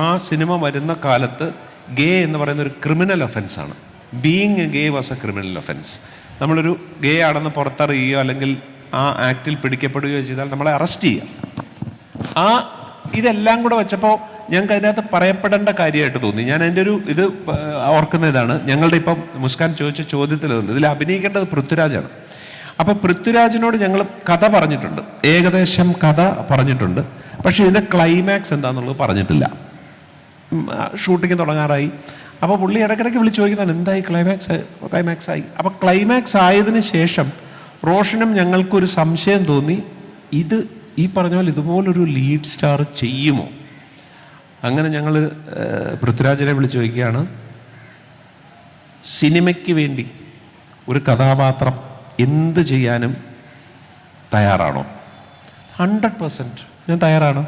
ആ സിനിമ വരുന്ന കാലത്ത് ഗേ എന്ന് പറയുന്ന ഒരു ക്രിമിനൽ ഒഫൻസാണ്. Being gay was a criminal offence. നമ്മളൊരു ഗേ ആണെന്ന് പുറത്തറിയുകയോ അല്ലെങ്കിൽ ആ ആക്റ്റിൽ പിടിക്കപ്പെടുകയോ ചെയ്താൽ നമ്മളെ അറസ്റ്റ് ചെയ്യാം. ഇതെല്ലാം കൂടെ വെച്ചപ്പോൾ ഞങ്ങൾക്ക് അതിനകത്ത് പറയപ്പെടേണ്ട കാര്യമായിട്ട് തോന്നി. ഞാൻ അതിൻ്റെ ഇത് ഓർക്കുന്ന ഇതാണ്, ഞങ്ങളുടെ ഇപ്പം മുസ്കാൻ ചോദിച്ച ചോദ്യത്തിലുണ്ട്, ഇതിൽ അഭിനയിക്കേണ്ടത് പൃഥ്വിരാജാണ്. അപ്പോൾ പൃഥ്വിരാജിനോട് ഞങ്ങൾ കഥ പറഞ്ഞിട്ടുണ്ട്, ഏകദേശം കഥ പറഞ്ഞിട്ടുണ്ട്. പക്ഷേ ഇതിൻ്റെ ക്ലൈമാക്സ് എന്താണെന്നുള്ളത് പറഞ്ഞിട്ടില്ല. ഷൂട്ടിങ് തുടങ്ങാറായി. അപ്പോൾ പുള്ളി ഇടയ്ക്കിടയ്ക്ക് വിളിച്ച് ചോദിക്കുന്നതാണ്, എന്തായി ക്ലൈമാക്സ് ആയി. അപ്പോൾ ക്ലൈമാക്സ് ആയതിനു ശേഷം റോഷനും ഞങ്ങൾക്കൊരു സംശയം തോന്നി, ഈ പറഞ്ഞ പോലെ ഇതുപോലൊരു ലീഡ് സ്റ്റാർ ചെയ്യുമോ? അങ്ങനെ ഞങ്ങൾ പൃഥ്വിരാജിനെ വിളിച്ച് ചോദിക്കുകയാണ്, സിനിമയ്ക്ക് വേണ്ടി ഒരു കഥാപാത്രം എന്ത് ചെയ്യാനും തയ്യാറാണോ? 100% ഞാൻ തയ്യാറാണ്.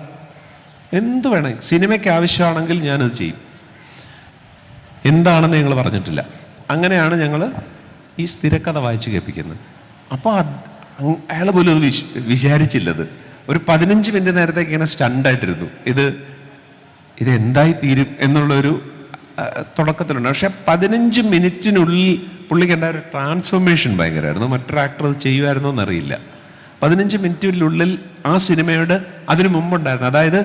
എന്ത് വേണമെങ്കിൽ സിനിമയ്ക്ക് ആവശ്യമാണെങ്കിൽ ഞാനത് ചെയ്യും. എന്താണെന്ന് ഞങ്ങൾ പറഞ്ഞിട്ടില്ല. അങ്ങനെയാണ് ഞങ്ങൾ ഈ സ്ഥിരക്കഥ വായിച്ച് കേൾപ്പിക്കുന്നത്. അപ്പോൾ അയാൾ പോലും അത് വിചാരിച്ചില്ലത്. ഒരു 15 മിനിറ്റ് നേരത്തേക്ക് ഇങ്ങനെ സ്റ്റണ്ടായിട്ടിരുന്നു, ഇത് എന്തായി തീരും എന്നുള്ളൊരു തുടക്കത്തിലുണ്ട്. പക്ഷെ 15 മിനിറ്റിനുള്ളിൽ പുള്ളിക്ക് ഉണ്ടായ ഒരു ട്രാൻസ്ഫോർമേഷൻ ഭയങ്കരമായിരുന്നു. മറ്റൊരു ആക്ടർ അത് ചെയ്യുമായിരുന്നോ എന്നറിയില്ല. 15 മിനിറ്റിനുള്ളിൽ ആ സിനിമയോട് അതിനു മുമ്പുണ്ടായിരുന്നു, അതായത്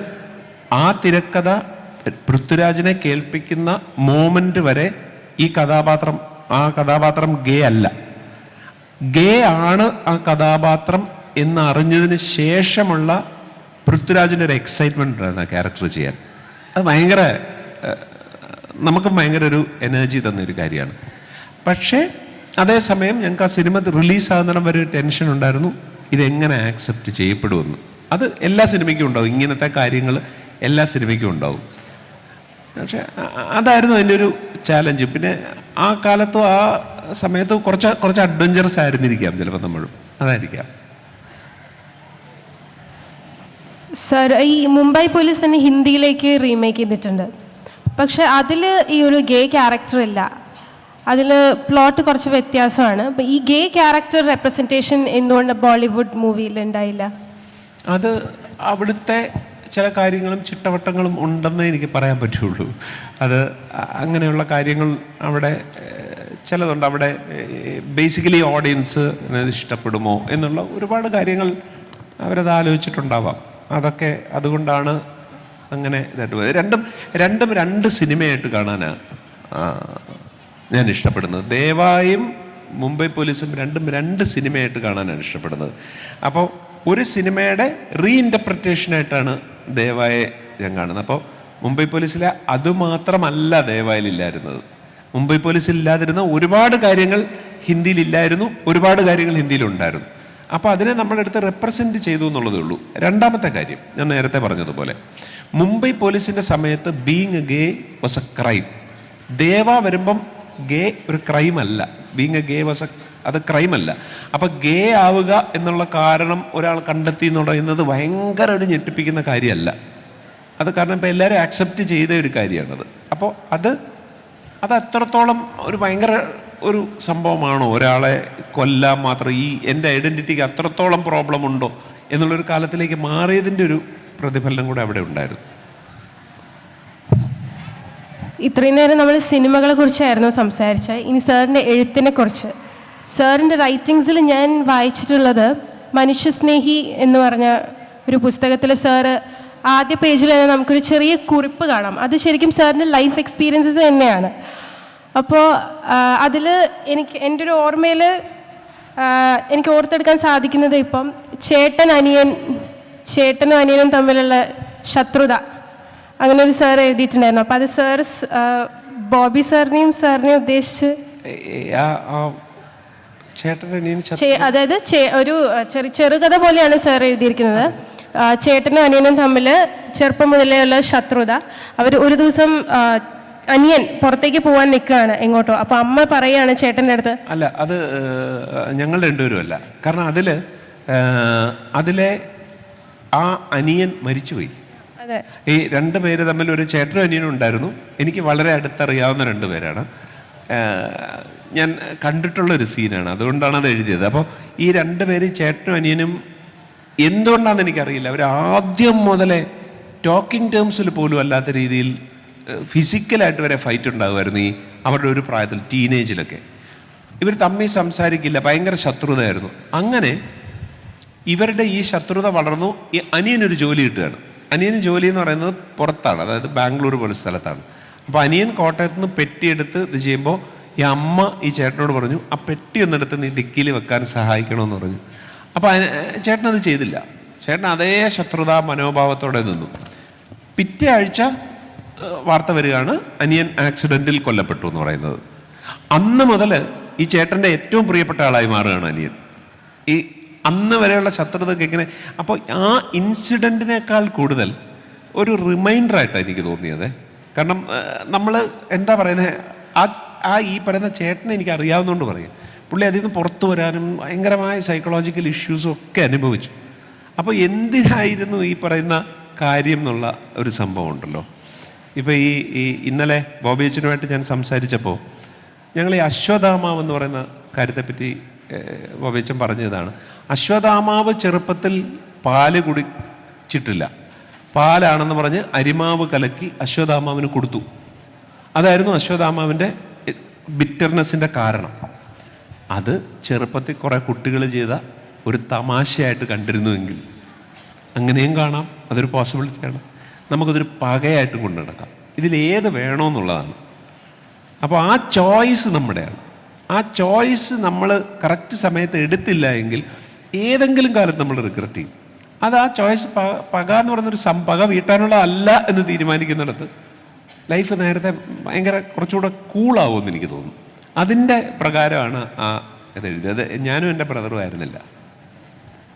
ആ തിരക്കഥ പൃഥ്വിരാജിനെ കേൾപ്പിക്കുന്ന മോമെന്റ് വരെ ഈ കഥാപാത്രം ഗേ അല്ല, ഗേ ആണ് ആ കഥാപാത്രം എന്ന് അറിഞ്ഞതിന് ശേഷമുള്ള പൃഥ്വിരാജിൻ്റെ ഒരു എക്സൈറ്റ്മെന്റ് ഉണ്ടായിരുന്നു ആ ക്യാരക്ടർ ചെയ്യാൻ. അത് നമുക്കും ഭയങ്കര ഒരു എനർജി തന്നൊരു കാര്യമാണ്. പക്ഷേ അതേസമയം ഞങ്ങൾക്ക് ആ സിനിമ റിലീസാകുന്നിടം വരെ ഒരു ടെൻഷൻ ഉണ്ടായിരുന്നു, ഇതെങ്ങനെ ആക്സെപ്റ്റ് ചെയ്യപ്പെടുമെന്ന്. അത് എല്ലാ സിനിമയ്ക്കും ഉണ്ടാവും, ഇങ്ങനത്തെ കാര്യങ്ങൾ എല്ലാ സിനിമയ്ക്കും ഉണ്ടാവും. പക്ഷേ അതായിരുന്നു അതിൻ്റെ ഒരു ചാലഞ്ച്. പിന്നെ ആ കാലത്തും ആ സമയത്ത് കുറച്ച് അഡ്വഞ്ചറസ് ആയിരുന്നിരിക്കാം ചിലപ്പോൾ നമ്മളും, അതായിരിക്കാം. സർ, ഈ മുംബൈ പോലീസ് തന്നെ ഹിന്ദിയിലേക്ക് റീമേക്ക് ചെയ്തിട്ടുണ്ട്. പക്ഷെ അതിൽ ഈ ഒരു ഗേ ക്യാരക്ടർ ഇല്ല, അതിൽ പ്ലോട്ട് കുറച്ച് വ്യത്യാസമാണ്. അപ്പം ഈ ഗേ ക്യാരക്ടർ റെപ്രസെൻറ്റേഷൻ എന്തുകൊണ്ട് ബോളിവുഡ് മൂവിയിൽ ഉണ്ടായില്ല? അത് അവിടുത്തെ ചില കാര്യങ്ങളും ചിട്ടവട്ടങ്ങളും ഉണ്ടെന്നേ എനിക്ക് പറയാൻ പറ്റുള്ളൂ. അത് അങ്ങനെയുള്ള കാര്യങ്ങൾ അവിടെ ചിലതുണ്ട്. അവിടെ ബേസിക്കലി ഓഡിയൻസ് അത് ഇഷ്ടപ്പെടുമോ എന്നുള്ള ഒരുപാട് കാര്യങ്ങൾ അവരത് ആലോചിച്ചിട്ടുണ്ടാവാം. അതൊക്കെ അതുകൊണ്ടാണ് അങ്ങനെ ഇതായിട്ട് പോയത്. രണ്ടും രണ്ട് സിനിമയായിട്ട് കാണാനാണ് ഞാൻ ഇഷ്ടപ്പെടുന്നത്. ദേവായും മുംബൈ പോലീസും രണ്ട് സിനിമയായിട്ട് കാണാനാണ് ഇഷ്ടപ്പെടുന്നത്. അപ്പോൾ ഒരു സിനിമയുടെ റീഇൻ്റർപ്രിറ്റേഷനായിട്ടാണ് ദേവായെ ഞാൻ കാണുന്നത്. അപ്പോൾ മുംബൈ പോലീസിലെ അതുമാത്രമല്ല ദേവായിലില്ലായിരുന്നത്. മുംബൈ പോലീസിൽ ഇല്ലാതിരുന്ന ഒരുപാട് കാര്യങ്ങൾ ഹിന്ദിയിലില്ലായിരുന്നു, ഒരുപാട് കാര്യങ്ങൾ ഹിന്ദിയിലുണ്ടായിരുന്നു. അപ്പോൾ അതിനെ നമ്മളെടുത്ത് റെപ്രസെൻറ്റ് ചെയ്തു എന്നുള്ളതേ ഉള്ളൂ. രണ്ടാമത്തെ കാര്യം ഞാൻ നേരത്തെ പറഞ്ഞതുപോലെ, മുംബൈ പോലീസിൻ്റെ സമയത്ത് being a gay was a crime. ദേവ വരുമ്പം ഗേ ഒരു ക്രൈമല്ല, ബീങ് എ ഗേ വാസ് അത് ക്രൈമല്ല. അപ്പം ഗേ ആവുക എന്നുള്ള കാരണം ഒരാൾ കണ്ടെത്തി എന്ന് പറയുന്നത് ഭയങ്കര ഒരു ഞെട്ടിപ്പിക്കുന്ന കാര്യമല്ല. അത് കാരണം ഇപ്പം എല്ലാവരും ആക്സെപ്റ്റ് ചെയ്ത ഒരു കാര്യമാണത്. അപ്പോൾ അത് അത്രത്തോളം ഒരു ഭയങ്കര ഒരു സംഭവമാണോ ഒരാളെ കൊല്ലാൻ മാത്രം, ഈ എൻ്റെ ഐഡൻറ്റിറ്റിക്ക് അത്രത്തോളം പ്രോബ്ലം ഉണ്ടോ എന്നുള്ളൊരു കാലത്തിലേക്ക് മാറിയതിൻ്റെ ഒരു പ്രതിഫലനം കൂടെ അവിടെ ഉണ്ടായിരുന്നു. ഇത്രയും നേരം നമ്മൾ സിനിമകളെ കുറിച്ചായിരുന്നു സംസാരിച്ചത്. ഇനി സാറിൻ്റെ എഴുത്തിനെ കുറിച്ച്. സാറിൻ്റെ റൈറ്റിങ്സിൽ ഞാൻ വായിച്ചിട്ടുള്ളത് മനുഷ്യസ്നേഹി എന്ന് പറഞ്ഞ ഒരു പുസ്തകത്തിൽ സാറ് ആദ്യ പേജിൽ തന്നെ നമുക്കൊരു ചെറിയ കുറിപ്പ് കാണാം. അത് ശരിക്കും സാറിൻ്റെ ലൈഫ് എക്സ്പീരിയൻസസ് തന്നെയാണ്. അപ്പോൾ അതിൽ എൻ്റെ ഒരു ഓർമ്മയിൽ എനിക്ക് ഓർത്തെടുക്കാൻ സാധിക്കുന്നത് ഇപ്പം ചേട്ടനും അനിയനും തമ്മിലുള്ള ശത്രുത, അങ്ങനെ ഒരു സാർ എഴുതിയിട്ടുണ്ടായിരുന്നു. അപ്പോൾ അത് സാർ ബോബി സാറിനെയും ഉദ്ദേശിച്ച് അതായത് ഒരു ചെറുകഥ പോലെയാണ് സാർ എഴുതിയിരിക്കുന്നത്. ചേട്ടനും അനിയനും തമ്മിൽ ചെറുപ്പം മുതലേയുള്ള ശത്രുത. അവർ ഒരു ദിവസം അനിയൻ പുറത്തേക്ക് പോകാൻ നിൽക്കുകയാണ് എങ്ങോട്ടോ. അപ്പോൾ അമ്മ പറയുകയാണ് ചേട്ടൻ്റെ അടുത്ത്, അല്ല അത് ഞങ്ങൾ രണ്ടുപേരും അല്ല, കാരണം അതിലെ ആ അനിയൻ മരിച്ചുപോയി. ഈ രണ്ടുപേര് തമ്മിൽ ഒരു ചേട്ടനും അനിയനും ഉണ്ടായിരുന്നു. എനിക്ക് വളരെ അടുത്തറിയാവുന്ന രണ്ടുപേരാണ്. ഞാൻ കണ്ടിട്ടുള്ളൊരു സീനാണ്, അതുകൊണ്ടാണ് അത് എഴുതിയത്. അപ്പോൾ ഈ രണ്ടുപേര് ചേട്ടനും അനിയനും എന്തുകൊണ്ടാണെന്ന് എനിക്കറിയില്ല, അവർ ആദ്യം മുതലേ ടോക്കിംഗ് ടേംസിൽ പോലും അല്ലാത്ത രീതിയിൽ ഫിസിക്കലായിട്ട് വരെ ഫൈറ്റ് ഉണ്ടാകുമായിരുന്നു. ഈ അവരുടെ ഒരു പ്രായത്തിൽ ടീനേജിലൊക്കെ ഇവർ തമ്മിൽ സംസാരിക്കില്ല, ഭയങ്കര ശത്രുതയായിരുന്നു. അങ്ങനെ ഇവരുടെ ഈ ശത്രുത വളർന്നു. ഈ അനിയനൊരു ജോലി കിട്ടുകയാണ്. അനിയന് ജോലി എന്ന് പറയുന്നത് പുറത്താണ്, അതായത് ബാംഗ്ലൂർ പോലെ സ്ഥലത്താണ്. അപ്പോൾ അനിയൻ കോട്ടയത്ത് നിന്ന് പെട്ടിയെടുത്ത് ഇത് ചെയ്യുമ്പോൾ ഈ അമ്മ ഈ ചേട്ടനോട് പറഞ്ഞു, ആ പെട്ടി ഒന്നെടുത്ത് നീ ഡിക്കിയിൽ വെക്കാൻ സഹായിക്കണമെന്ന് പറഞ്ഞു. അപ്പോൾ ചേട്ടനത് ചെയ്തില്ല. ചേട്ടൻ അതേ ശത്രുതാ മനോഭാവത്തോടെ നിന്നു. പിറ്റേ ആഴ്ച വാർത്ത വരികയാണ്, അനിയൻ ആക്സിഡൻറ്റിൽ കൊല്ലപ്പെട്ടു എന്ന് പറയുന്നത്. അന്ന് മുതൽ ഈ ചേട്ടൻ്റെ ഏറ്റവും പ്രിയപ്പെട്ട ആളായി മാറുകയാണ് അനിയൻ. ഈ അന്ന് വരെയുള്ള ശത്രുതയ്ക്ക് എങ്ങനെ. അപ്പോൾ ആ ഇൻസിഡൻറ്റിനേക്കാൾ കൂടുതൽ ഒരു റിമൈൻഡറായിട്ടാണ് എനിക്ക് തോന്നിയത്. കാരണം നമ്മൾ എന്താ പറയുന്നത്, ഈ പറയുന്ന ചേട്ടനെ എനിക്ക് അറിയാവുന്നതുകൊണ്ട് പറയും, പുള്ളി അതിൽ നിന്ന് പുറത്തു വരാനും ഭയങ്കരമായ സൈക്കോളജിക്കൽ ഇഷ്യൂസും ഒക്കെ അനുഭവിച്ചു. അപ്പോൾ എന്തിനായിരുന്നു ഈ പറയുന്ന കാര്യം എന്നുള്ള ഒരു സംഭവം ഉണ്ടല്ലോ. ഇപ്പോൾ ഈ ഇന്നലെ ബോബി അച്ഛനുമായിട്ട് ഞാൻ സംസാരിച്ചപ്പോൾ ഞങ്ങൾ ഈ അശ്വത്ഥാമാവ് എന്ന് പറയുന്ന കാര്യത്തെപ്പറ്റി ബോബി അച്ഛൻ പറഞ്ഞതാണ്. അശ്വത്ഥാമാവ് ചെറുപ്പത്തിൽ പാല് കുടിച്ചിട്ടില്ല, പാലാണെന്ന് പറഞ്ഞ് അരിമാവ് കലക്കി അശ്വത്ഥാമാവിന് കൊടുത്തു. അതായിരുന്നു അശ്വത്ഥാമാവിൻ്റെ ബിറ്റർനെസ്സിൻ്റെ കാരണം. അത് ചെറുപ്പത്തിൽ കുറേ കുട്ടികൾ ചെയ്ത ഒരു തമാശയായിട്ട് കണ്ടിരുന്നുവെങ്കിൽ അങ്ങനെയും കാണാം, അതൊരു പോസിബിലിറ്റിയാണ്. നമുക്കതൊരു പകയായിട്ടും കൊണ്ടു നടക്കാം. ഇതിലേത് വേണമെന്നുള്ളതാണ്. അപ്പോൾ ആ ചോയ്സ് നമ്മുടെയാണ്. ആ ചോയ്സ് നമ്മൾ കറക്റ്റ് സമയത്ത് എടുത്തില്ല എങ്കിൽ ഏതെങ്കിലും കാലത്ത് നമ്മൾ റിഗ്രറ്റ് ചെയ്യും. അത് ആ ചോയ്സ് പക എന്ന് പറയുന്നൊരു പക വീട്ടാനുള്ള അല്ല എന്ന് തീരുമാനിക്കുന്നിടത്ത് ലൈഫ് നേരത്തെ ഭയങ്കര കുറച്ചുകൂടെ കൂളാവുമെന്ന് എനിക്ക് തോന്നുന്നു. അതിൻ്റെ പ്രകാരമാണ് ആ ഇതെഴുതിയത്. ഞാനും എൻ്റെ ബ്രദറും ആയിരുന്നില്ല.